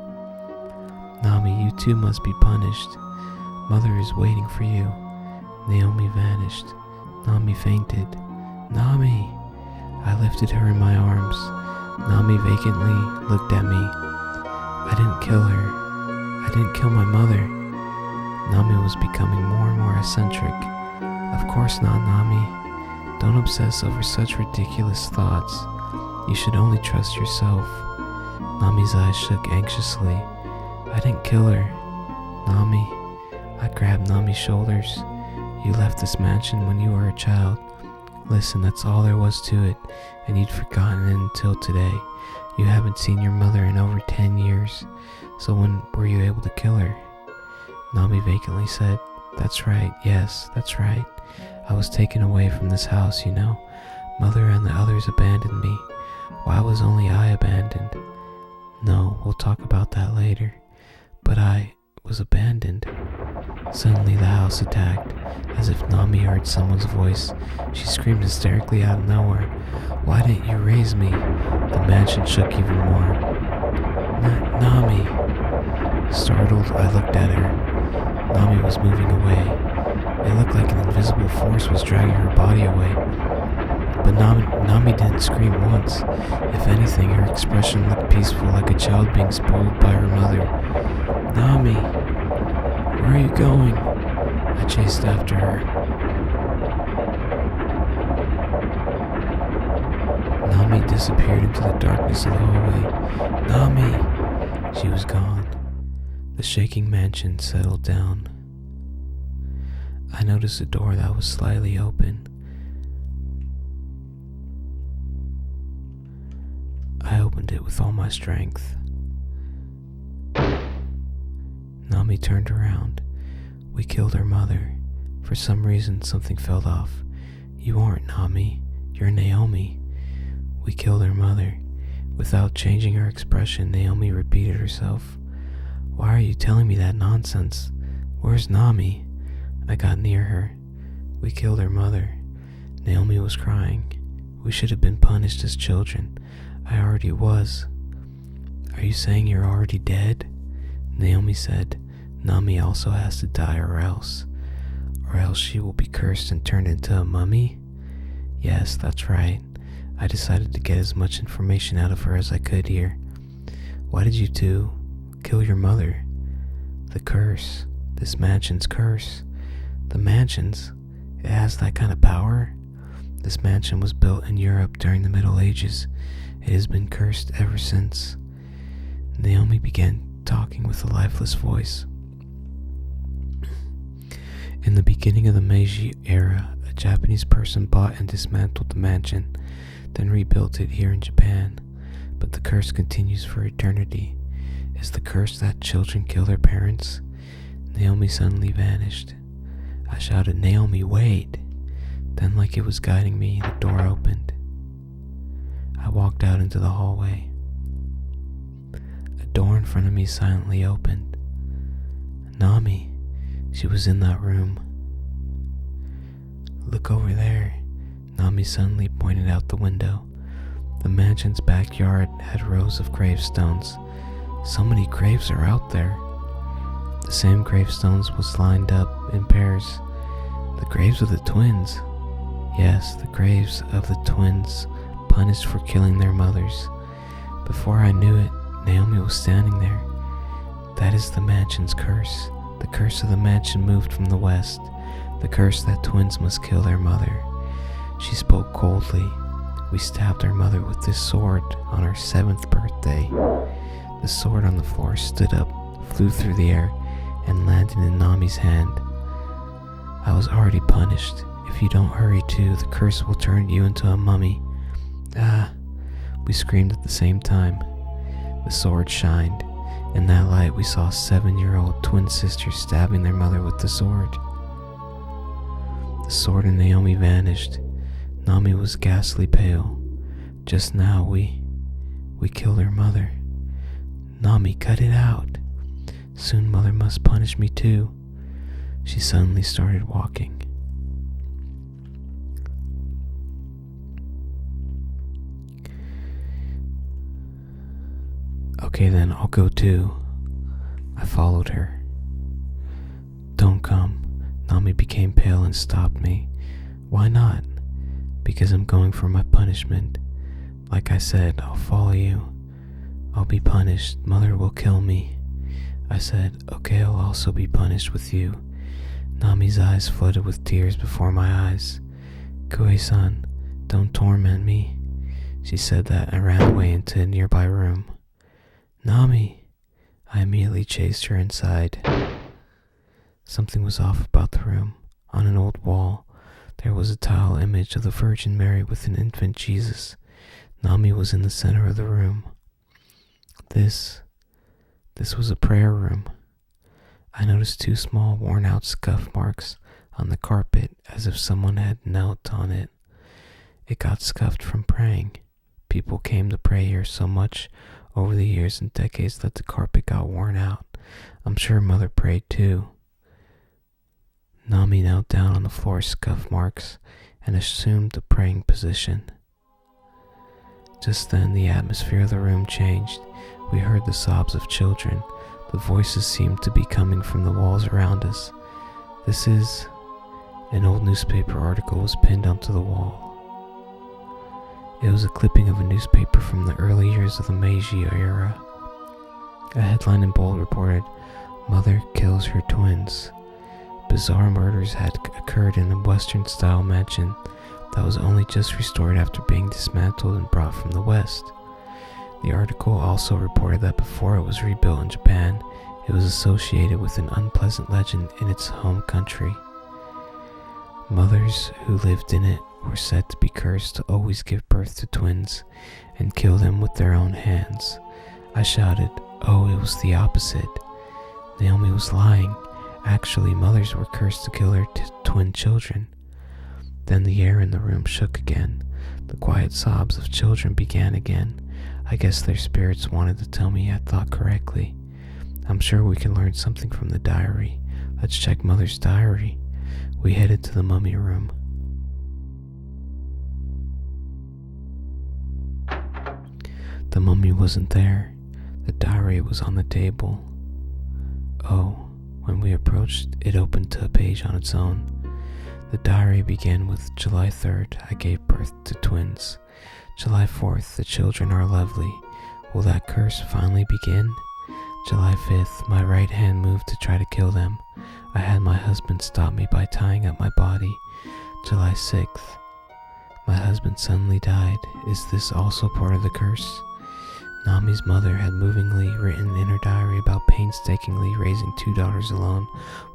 Speaker 1: "Nami, you too must be punished." Mother is waiting for you. Naomi vanished. Nami fainted. Nami! I lifted her in my arms. Nami vacantly looked at me. I didn't kill her. I didn't kill my mother. Nami was becoming more and more eccentric. Of course not, Nami. Don't obsess over such ridiculous thoughts. You should only trust yourself. Nami's eyes shook anxiously. I didn't kill her. Nami. I grabbed Nami's shoulders. You left this mansion when you were a child. Listen, that's all there was to it, and you'd forgotten it until today. You haven't seen your mother in over 10 years, so when were you able to kill her? Nami vacantly said, That's right, yes, that's right. I was taken away from this house, you know. Mother and the others abandoned me. Why was only I abandoned? No, we'll talk about that later. But I was abandoned. Suddenly the house attacked. As if Nami heard someone's voice, she screamed hysterically out of nowhere. Why didn't you raise me? The mansion shook even more. Nami. Startled, I looked at her. Nami was moving away. It looked like an invisible force was dragging her body away. But Nami didn't scream once. If anything, her expression looked peaceful, like a child being spoiled by her mother. Nami, where are you going? I chased after her. Nami disappeared into the darkness of the hallway. Nami! She was gone. The shaking mansion settled down. I noticed a door that was slightly open. I opened it with all my strength. Nami turned around. We killed her mother. For some reason, something fell off. You aren't Nami. You're Naomi. We killed her mother. Without changing her expression, Naomi repeated herself. Why are you telling me that nonsense? Where's Nami? I got near her. We killed her mother. Naomi was crying. We should have been punished as children. I already was. Are you saying you're already dead? Naomi said, Nami also has to die or else she will be cursed and turned into a mummy? Yes, that's right. I decided to get as much information out of her as I could here. Why did you two kill your mother? The curse. This mansion's curse. The mansion's? It has that kind of power? This mansion was built in Europe during the Middle Ages. It has been cursed ever since. Naomi began talking with a lifeless voice. In the beginning of the Meiji era, a Japanese person bought and dismantled the mansion, then rebuilt it here in Japan. But the curse continues for eternity. Is the curse that children kill their parents? Naomi suddenly vanished. I shouted, Naomi, wait! Then, like it was guiding me, the door opened. I walked out into the hallway. A door in front of me silently opened. Nami, she was in that room. Look over there. Nami suddenly pointed out the window. The mansion's backyard had rows of gravestones. So many graves are out there. The same gravestones was lined up in pairs. The graves of the twins. Yes, the graves of the twins punished for killing their mothers. Before I knew it, Naomi was standing there. That is the mansion's curse. The curse of the mansion moved from the west. The curse that twins must kill their mother. She spoke coldly. We stabbed our mother with this sword on her 7th birthday. The sword on the floor stood up, flew through the air, and landed in Nami's hand. I was already punished. If you don't hurry too, the curse will turn you into a mummy. Ah! We screamed at the same time. The sword shined. In that light, we saw 7-year-old twin sisters stabbing their mother with the sword. The sword and Naomi vanished. Nami was ghastly pale. Just now, we killed her mother. Nami, cut it out. Soon mother must punish me too. She suddenly started walking. Okay then, I'll go too. I followed her. Don't Nami became pale and stopped me. Why not? Because I'm going for my punishment. Like I said, I'll follow you. I'll be punished. Mother will kill me. I said, okay, I'll also be punished with you. Nami's eyes flooded with tears before my eyes. Koei-san, don't torment me. She said that and ran away into a nearby room. Nami! I immediately chased her inside. Something was off about the room. On an old wall, there was a tile image of the Virgin Mary with an infant Jesus. Nami was in the center of the room. This was a prayer room. I noticed 2 small, worn-out scuff marks on the carpet as if someone had knelt on it. It got scuffed from praying. People came to pray here so much over the years and decades that the carpet got worn out. I'm sure Mother prayed too. Nami knelt down on the floor's scuff marks and assumed the praying position. Just then, the atmosphere of the room changed. We heard the sobs of children. The voices seemed to be coming from the walls around us. This is... An old newspaper article was pinned onto the wall. It was a clipping of a newspaper from the early years of the Meiji era. A headline in bold reported, "Mother kills her twins." Bizarre murders had occurred in a Western-style mansion that was only just restored after being dismantled and brought from the West. The article also reported that before it was rebuilt in Japan, it was associated with an unpleasant legend in its home country. Mothers who lived in it were said to be cursed to always give birth to twins and kill them with their own hands. I shouted, "Oh, it was the opposite." Naomi was lying. Actually, mothers were cursed to kill their twin children. Then the air in the room shook again. The quiet sobs of children began again. I guess their spirits wanted to tell me I thought correctly. I'm sure we can learn something from the diary. Let's check Mother's diary. We headed to the mummy room. The mummy wasn't there. The diary was on the table. Oh. When we approached, it opened to a page on its own. The diary began with July 3rd, I gave birth to twins. July 4th, the children are lovely. Will that curse finally begin? July 5th, my right hand moved to try to kill them. I had my husband stop me by tying up my body. July 6th, my husband suddenly died. Is this also part of the curse? Nami's mother had movingly written in her diary about painstakingly raising 2 daughters alone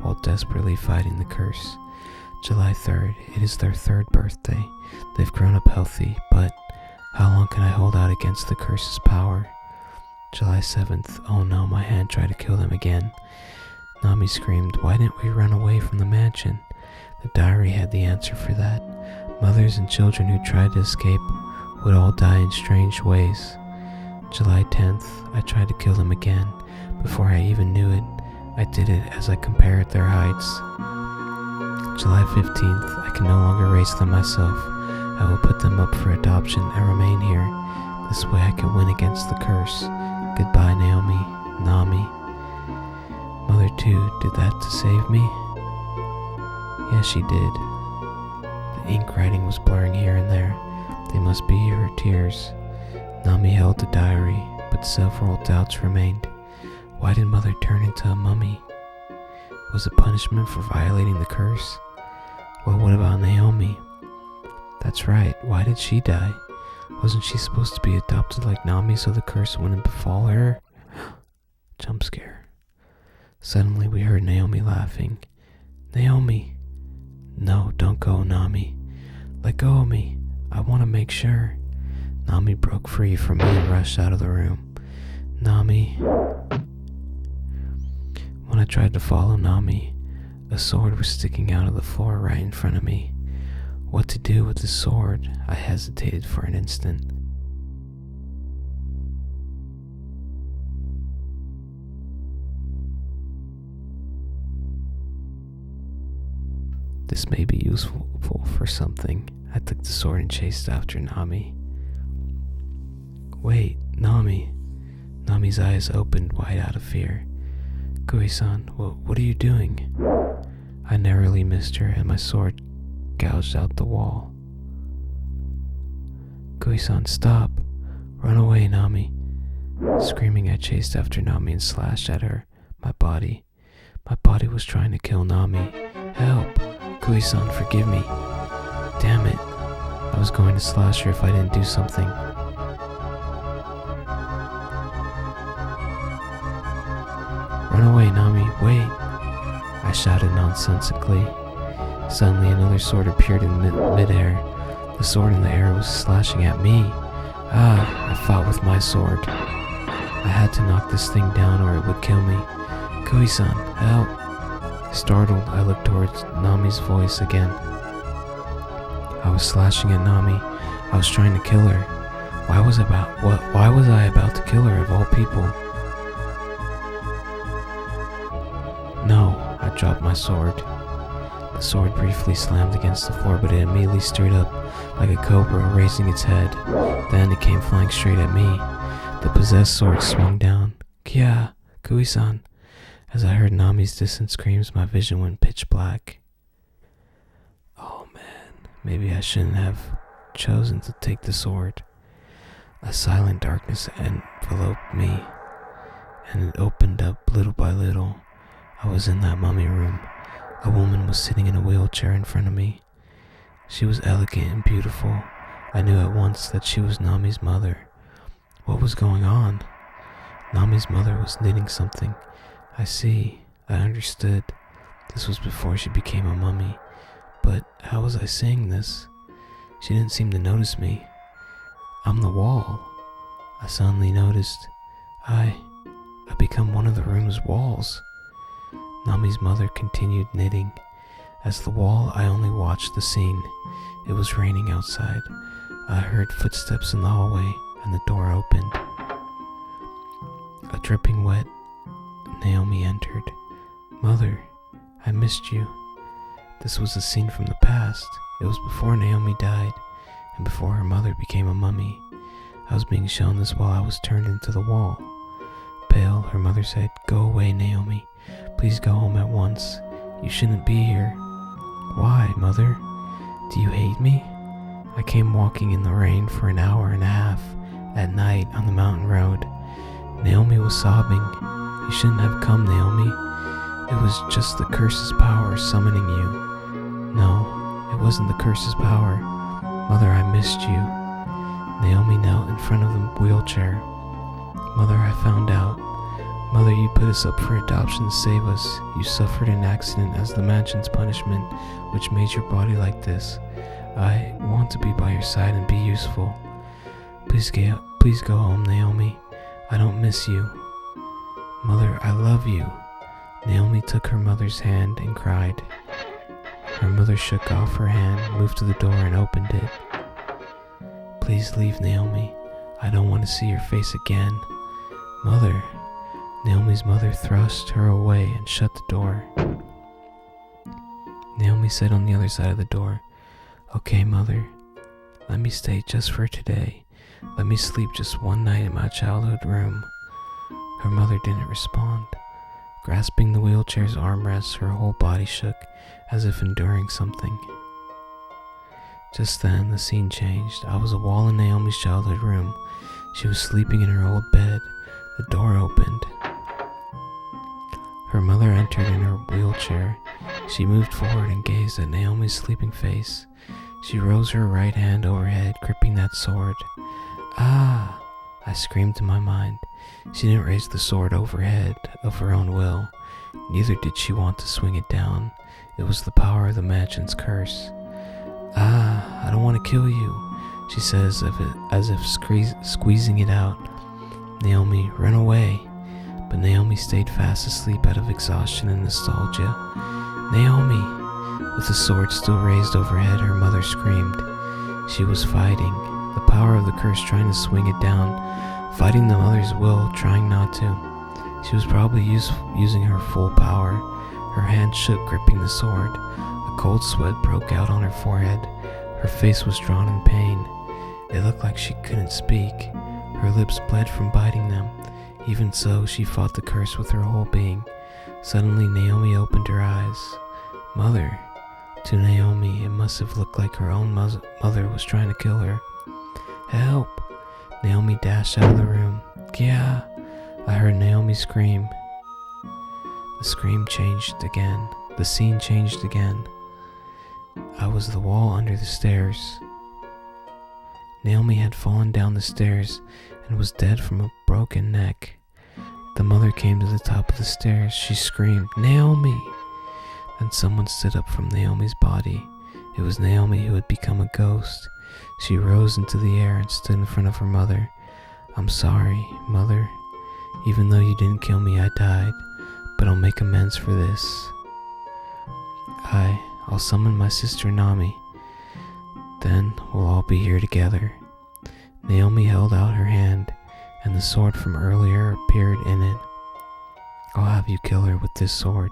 Speaker 1: while desperately fighting the curse. July 3rd, it is their 3rd birthday. They've grown up healthy, but how long can I hold out against the curse's power? July 7th, oh no, my hand tried to kill them again. Nami screamed, why didn't we run away from the mansion? The diary had the answer for that. Mothers and children who tried to escape would all die in strange ways. July 10th, I tried to kill them again. Before I even knew it, I did it as I compared their heights. July 15th, I can no longer raise them myself. I will put them up for adoption and remain here. This way I can win against the curse. Goodbye, Naomi, Nami. Mother too did that to save me? Yes, she did. The ink writing was blurring here and there. They must be her tears. Nami held the diary, but several doubts remained. Why did Mother turn into a mummy? Was it punishment for violating the curse? Well, what about Naomi? That's right, why did she die? Wasn't she supposed to be adopted like Nami so the curse wouldn't befall her? Jump scare. Suddenly we heard Naomi laughing. Naomi! No, don't go, Nami. Let go of me. I want to make sure. Nami broke free from me and rushed out of the room. Nami. When I tried to follow Nami, a sword was sticking out of the floor right in front of me. What to do with the sword? I hesitated for an instant. This may be useful for something. I took the sword and chased after Nami. Wait, Nami. Nami's eyes opened wide out of fear. Koei-san, what are you doing? I narrowly missed her and my sword gouged out the wall. Kui-san, stop! Run away, Nami! Screaming, I chased after Nami and slashed at her. My body was trying to kill Nami. Help! Kui-san, forgive me. Damn it. I was going to slash her if I didn't do something. Run away, Nami, wait! I shouted nonsensically. Suddenly another sword appeared in midair. The sword in the air was slashing at me. I fought with my sword. I had to knock this thing down or it would kill me. Kui-san, help! Startled, I looked towards Nami's voice again. I was slashing at Nami. I was trying to kill her. Why was I about to kill her of all people? No, I dropped my sword. The sword briefly slammed against the floor, but it immediately stirred up like a cobra raising its head. Then it came flying straight at me. The possessed sword swung down. Kya, Kui-san. As I heard Nami's distant screams, my vision went pitch black. Oh man, maybe I shouldn't have chosen to take the sword. A silent darkness enveloped me, and it opened up little by little. I was in that mummy room. A woman was sitting in a wheelchair in front of me. She was elegant and beautiful. I knew at once that she was Nami's mother. What was going on? Nami's mother was knitting something. I see. I understood. This was before she became a mummy. But how was I seeing this? She didn't seem to notice me. I'm the wall. I suddenly noticed. I become one of the room's walls. Nami's mother continued knitting. As the wall, I only watched the scene. It was raining outside. I heard footsteps in the hallway, and the door opened. A dripping wet Naomi entered. Mother, I missed you. This was a scene from the past. It was before Naomi died, and before her mother became a mummy. I was being shown this while I was turned into the wall. Pale, her mother said, "Go away, Naomi. Please go home at once. You shouldn't be here." "Why, Mother? Do you hate me?" I came walking in the rain for an hour and a half at night on the mountain road. Naomi was sobbing. "You shouldn't have come, Naomi. It was just the curse's power summoning you." "No, it wasn't the curse's power. Mother, I missed you." Naomi knelt in front of the wheelchair. "Mother, I found out. Mother, you put us up for adoption to save us. You suffered an accident as the mansion's punishment, which made your body like this. I want to be by your side and be useful. Please go home, Naomi. I don't miss you." "Mother, I love you." Naomi took her mother's hand and cried. Her mother shook off her hand, moved to the door, and opened it. "Please leave, Naomi. I don't want to see your face again." "Mother." Naomi's mother thrust her away and shut the door. Naomi said on the other side of the door, "Okay, Mother, let me stay just for today. Let me sleep just one night in my childhood room." Her mother didn't respond. Grasping the wheelchair's armrests, her whole body shook, as if enduring something. Just then, the scene changed. I was a wall in Naomi's childhood room. She was sleeping in her old bed. The door opened. Her mother entered in her wheelchair. She moved forward and gazed at Naomi's sleeping face. She rose her right hand overhead, gripping that sword. "Ah!" I screamed in my mind. She didn't raise the sword overhead of her own will. Neither did she want to swing it down. It was the power of the mansion's curse. "Ah, I don't want to kill you," she said as if squeezing it out. "Naomi, run away." But Naomi stayed fast asleep out of exhaustion and nostalgia. "Naomi!" With the sword still raised overhead, her mother screamed. She was fighting, the power of the curse trying to swing it down, fighting the mother's will, trying not to. She was probably using her full power. Her hand shook, gripping the sword. A cold sweat broke out on her forehead. Her face was drawn in pain. It looked like she couldn't speak. Her lips bled from biting them. Even so, she fought the curse with her whole being. Suddenly, Naomi opened her eyes. Mother. To Naomi, it must have looked like her own mother was trying to kill her. Help! Naomi dashed out of the room. Yeah! I heard Naomi scream. The scream changed again. The scene changed again. I was the wall under the stairs. Naomi had fallen down the stairs and was dead from a broken neck. The mother came to the top of the stairs. She screamed, Naomi! Then someone stood up from Naomi's body. It was Naomi who had become a ghost. She rose into the air and stood in front of her mother. I'm sorry, Mother. Even though you didn't kill me, I died. But I'll make amends for this. I'll summon my sister Nami. Then we'll all be here together. Naomi held out her hand, and the sword from earlier appeared in it. I'll have you kill her with this sword.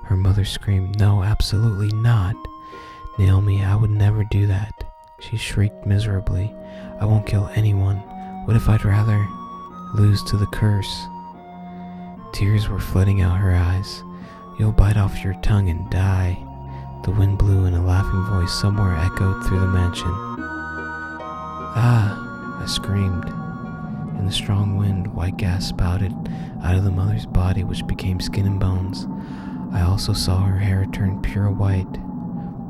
Speaker 1: Her mother screamed, No, absolutely not. Naomi, I would never do that. She shrieked miserably. I won't kill anyone. What if I'd rather lose to the curse? Tears were flooding out her eyes. You'll bite off your tongue and die. The wind blew and a laughing voice somewhere echoed through the mansion. Ah! I screamed. In the strong wind, white gas spouted out of the mother's body, which became skin and bones. I also saw her hair turn pure white.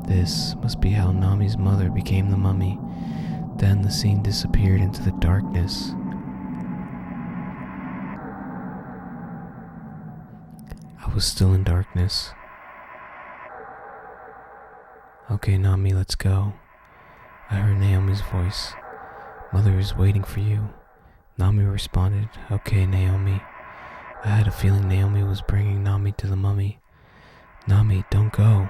Speaker 1: This must be how Nami's mother became the mummy. Then the scene disappeared into the darkness. I was still in darkness. Okay, Nami, let's go. I heard Naomi's voice. Mother is waiting for you. Nami responded, Okay, Naomi. I had a feeling Naomi was bringing Nami to the mummy. Nami, don't go.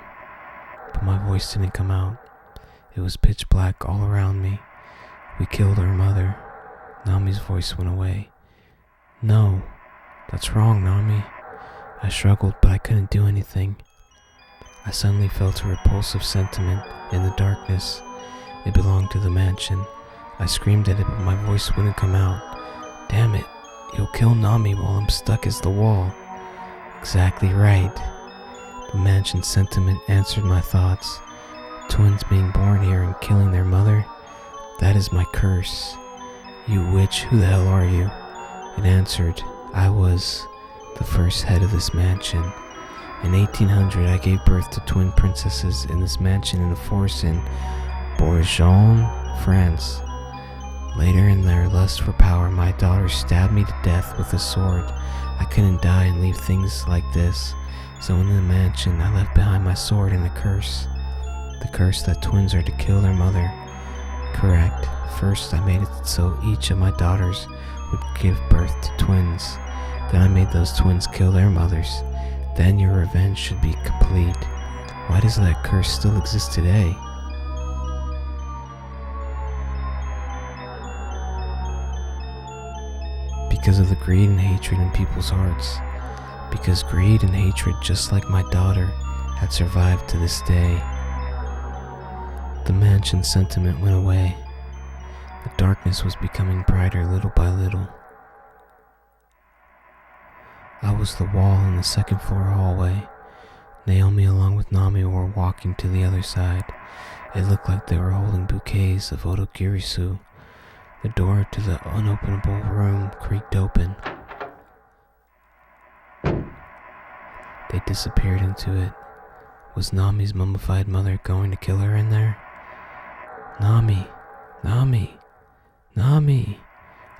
Speaker 1: But my voice didn't come out. It was pitch black all around me. We killed her mother. Nami's voice went away. No, that's wrong, Nami. I struggled, but I couldn't do anything. I suddenly felt a repulsive sentiment in the darkness. It belonged to the mansion. I screamed at it, but my voice wouldn't come out. Damn it, you'll kill Nami while I'm stuck as the wall. Exactly right. The mansion sentiment answered my thoughts. Twins being born here and killing their mother, that is my curse. You witch, who the hell are you? It answered, I was the first head of this mansion. In 1800, I gave birth to twin princesses in this mansion in a forest in Bourgogne, France. Later, in their lust for power, my daughters stabbed me to death with a sword. I couldn't die and leave things like this, so in the mansion, I left behind my sword and a curse. The curse that twins are to kill their mother. Correct. First, I made it so each of my daughters would give birth to twins. Then I made those twins kill their mothers. Then your revenge should be complete. Why does that curse still exist today? Because of the greed and hatred in people's hearts. Because greed and hatred, just like my daughter, had survived to this day. The mansion sentiment went away. The darkness was becoming brighter little by little. I was the wall in the second floor hallway. Naomi along with Nami were walking to the other side. It looked like they were holding bouquets of Otogirisou. The door to the unopenable room creaked open. They disappeared into it. Was Nami's mummified mother going to kill her in there? Nami! Nami! Nami!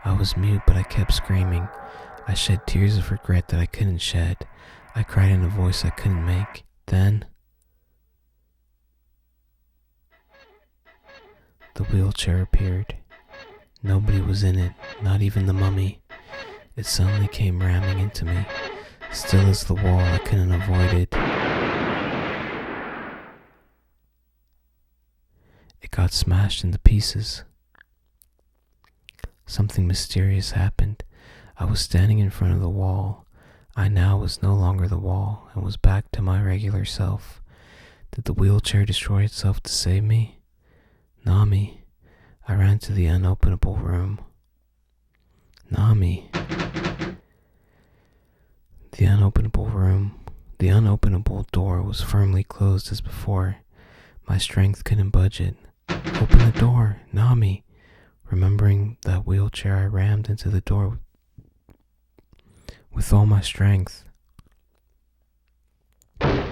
Speaker 1: I was mute, but I kept screaming. I shed tears of regret that I couldn't shed. I cried in a voice I couldn't make. Then, the wheelchair appeared. Nobody was in it, not even the mummy. It suddenly came ramming into me. Still as the wall, I couldn't avoid it. It got smashed into pieces. Something mysterious happened. I was standing in front of the wall. I now was no longer the wall and was back to my regular self. Did the wheelchair destroy itself to save me? Nami. I ran to the unopenable room. Nami. The unopenable room. The unopenable door was firmly closed as before. My strength couldn't budge it. Open the door, Nami! Remembering that wheelchair, I rammed into the door with all my strength. The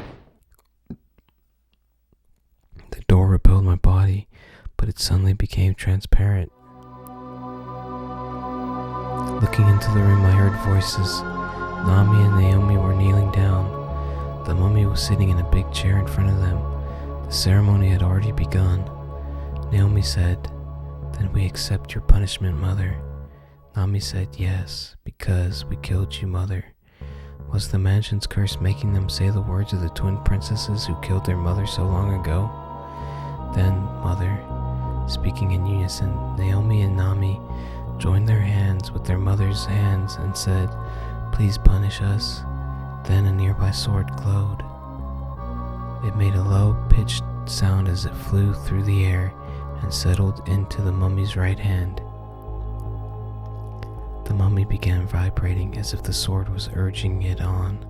Speaker 1: door repelled my body, but it suddenly became transparent. Looking into the room, I heard voices. Nami and Naomi were kneeling down. The mummy was sitting in a big chair in front of them. The ceremony had already begun. Naomi said, "Then we accept your punishment, Mother." Nami said, "Yes, because we killed you, Mother." Was the mansion's curse making them say the words of the twin princesses who killed their mother so long ago? Then, Mother, speaking in unison, Naomi and Nami joined their hands with their mother's hands and said, "Please punish us." Then a nearby sword glowed. It made a low-pitched sound as it flew through the air and settled into the mummy's right hand. The mummy began vibrating as if the sword was urging it on.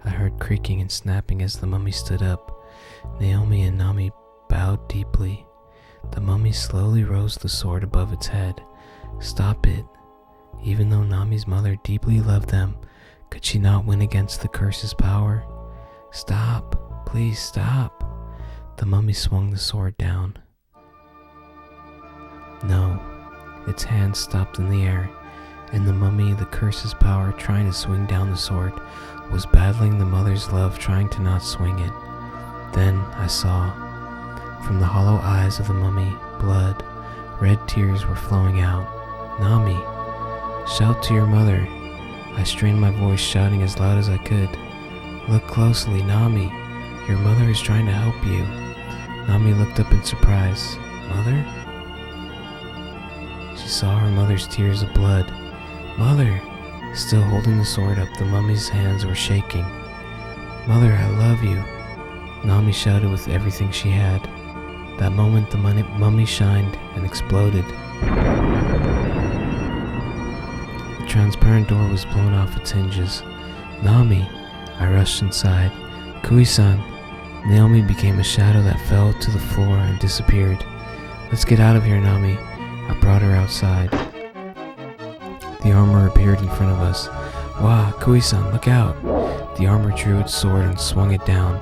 Speaker 1: I heard creaking and snapping as the mummy stood up. Naomi and Nami bowed deeply. The mummy slowly rose the sword above its head. Stop it. Even though Nami's mother deeply loved them, could she not win against the curse's power? Stop. Please stop. The mummy swung the sword down. No. Its hand stopped in the air, and the mummy, the curse's power trying to swing down the sword, was battling the mother's love trying to not swing it. Then I saw, from the hollow eyes of the mummy, blood. Red tears were flowing out. Nami, shout to your mother. I strained my voice, shouting as loud as I could. Look closely, Nami. Your mother is trying to help you. Nami looked up in surprise. Mother? She saw her mother's tears of blood. Mother! Still holding the sword up, the mummy's hands were shaking. Mother, I love you. Nami shouted with everything she had. That moment, the mummy shined and exploded. The transparent door was blown off its hinges. Nami! I rushed inside. Kui-san! Naomi became a shadow that fell to the floor and disappeared. Let's get out of here, Nami. I brought her outside. The armor appeared in front of us. Wow, Kui-san, look out! The armor drew its sword and swung it down,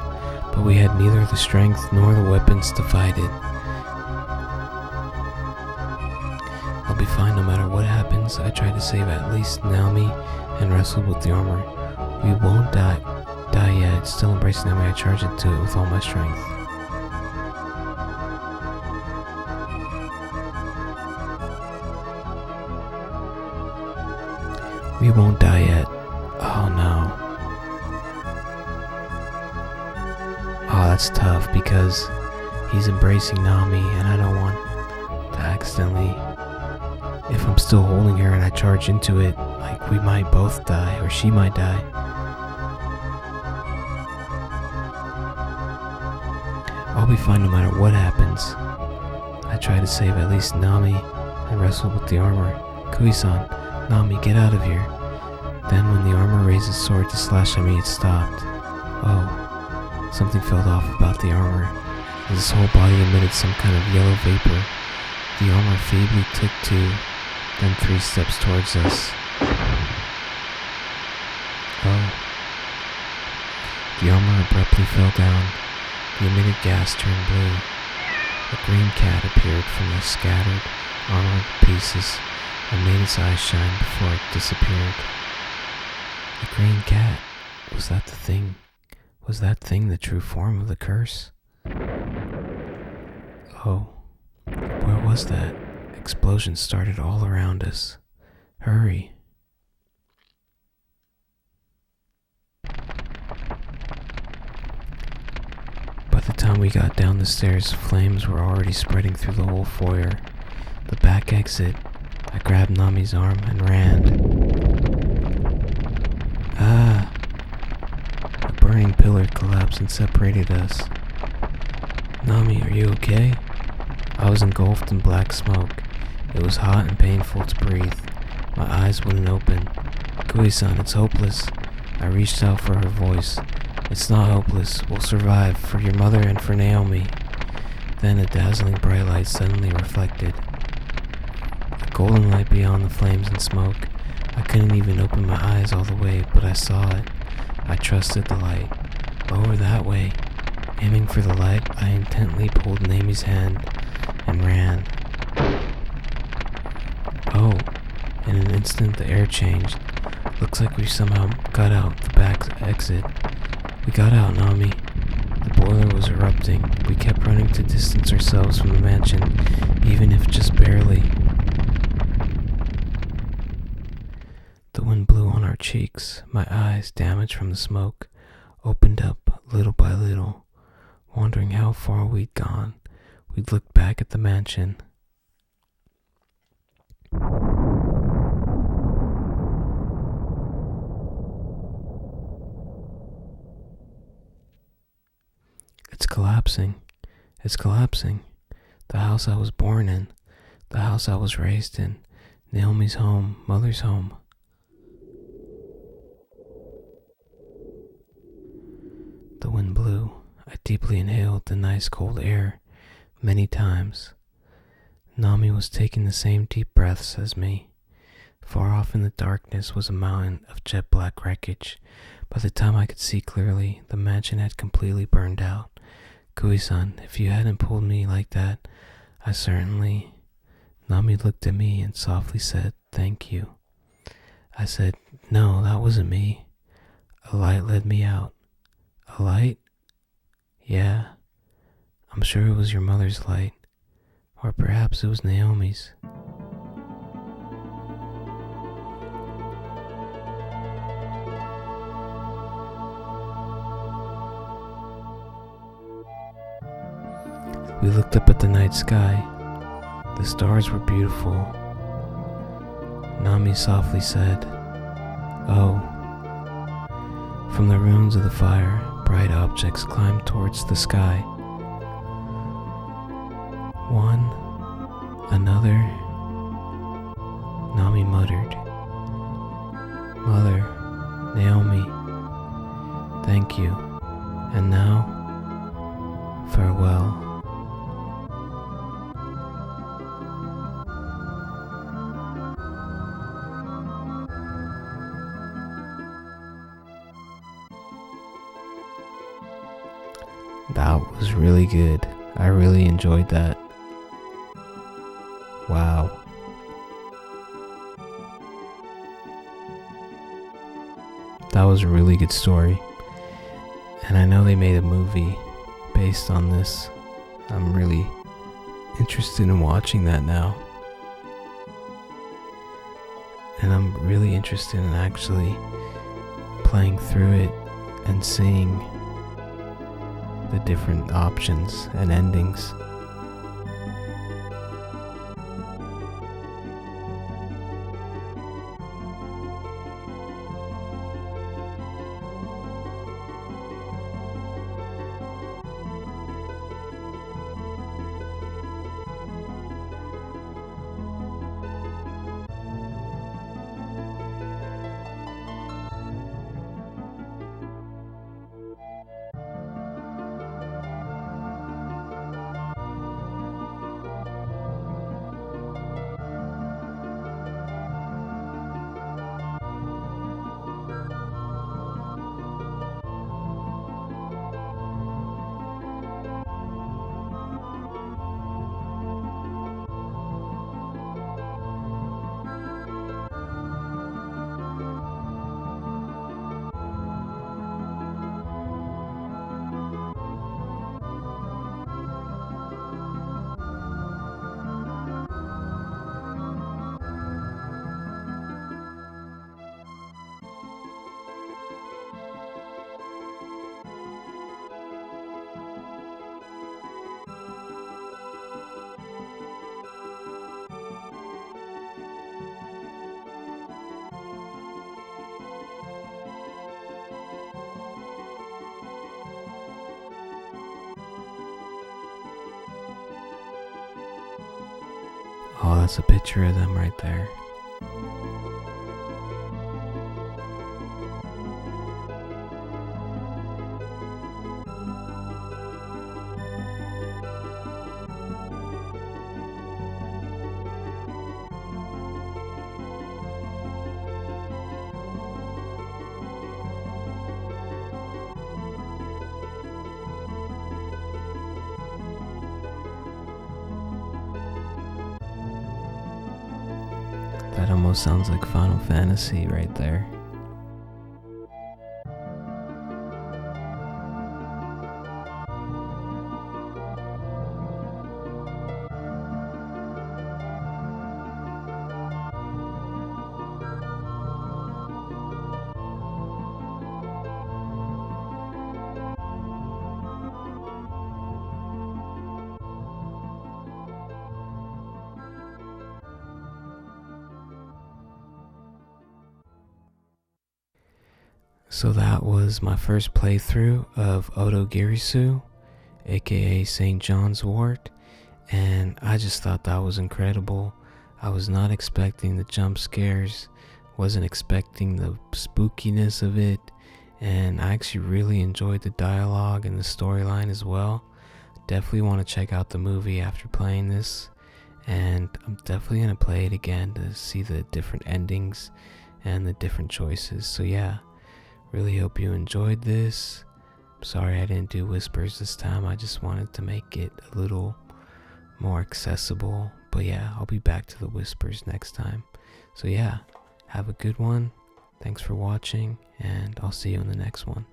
Speaker 1: but we had neither the strength nor the weapons to fight it. I'll be fine no matter what happens. I tried to save at least Naomi and wrestled with the armor. We won't die yet. Still embracing Naomi, I charged into it with all my strength. We won't die yet. Oh no. Oh, that's tough because he's embracing Nami and I don't want to accidentally, if I'm still holding her and I charge into it, like we might both die or she might die. I'll be fine no matter what happens. I try to save at least Nami and wrestle with the armor. Kui-san, Nami, get out of here. Then when the armor raised its sword to slash at me, it stopped. Oh, something felt off about the armor, as his whole body emitted some kind of yellow vapor. The armor feebly took 2, then 3 steps towards us. Oh. The armor abruptly fell down. The emitted gas turned blue. A green cat appeared from the scattered armored pieces and made its eyes shine before it disappeared. The green cat, was that the thing? Was that thing the true form of the curse? Oh, where was that? Explosions started all around us. Hurry. By the time we got down the stairs, flames were already spreading through the whole foyer. The back exit. I grabbed Nami's arm and ran. A burning pillar collapsed and separated us. Nami, are you okay? I was engulfed in black smoke. It was hot and painful to breathe. My eyes wouldn't open. Kui-san, it's hopeless. I reached out for her voice. It's not hopeless. We'll survive, for your mother and for Naomi. Then a dazzling bright light suddenly reflected. A golden light beyond the flames and smoke. I couldn't even open my eyes all the way, but I saw it. I trusted the light. Lower that way. Aiming for the light, I intently pulled Naomi's hand and ran. Oh, in an instant the air changed. Looks like we somehow got out the back exit. We got out, Nami. The boiler was erupting. We kept running to distance ourselves from the mansion, even if just barely. The wind blew on our cheeks. My eyes, damaged from the smoke, opened up little by little. Wondering how far we'd gone, we'd looked back at the mansion. It's collapsing. It's collapsing. The house I was born in. The house I was raised in. Naomi's home. Mother's home. The wind blew. I deeply inhaled the nice cold air many times. Nami was taking the same deep breaths as me. Far off in the darkness was a mountain of jet black wreckage. By the time I could see clearly, the mansion had completely burned out. Kui-san, if you hadn't pulled me like that, I certainly... Nami looked at me and softly said, "Thank you." I said, "No, that wasn't me. A light led me out." "A light?" "Yeah, I'm sure it was your mother's light. Or perhaps it was Naomi's." We looked up at the night sky. The stars were beautiful. Nami softly said, "Oh." From the ruins of the fire, bright objects climbed towards the sky. One, another. Nami muttered, "Mother, Naomi, thank you. And now, farewell." That was really good. I really enjoyed that. Wow. That was a really good story. And I know they made a movie based on this. I'm really interested in watching that now. And I'm really interested in actually playing through it and seeing the different options and endings. Oh, that's a picture of them right there. That almost sounds like Final Fantasy right there. So that was my first playthrough of Otogirisou, aka St. John's Wort, and I just thought that was incredible. I was not expecting the jump scares, wasn't expecting the spookiness of it, and I actually really enjoyed the dialogue and the storyline as well. Definitely want to check out the movie after playing this, and I'm definitely going to play it again to see the different endings and the different choices. So yeah, really hope you enjoyed this. Sorry I didn't do whispers this time. I just wanted to make it a little more accessible. But yeah, I'll be back to the whispers next time. So yeah, have a good one. Thanks for watching, and I'll see you in the next one.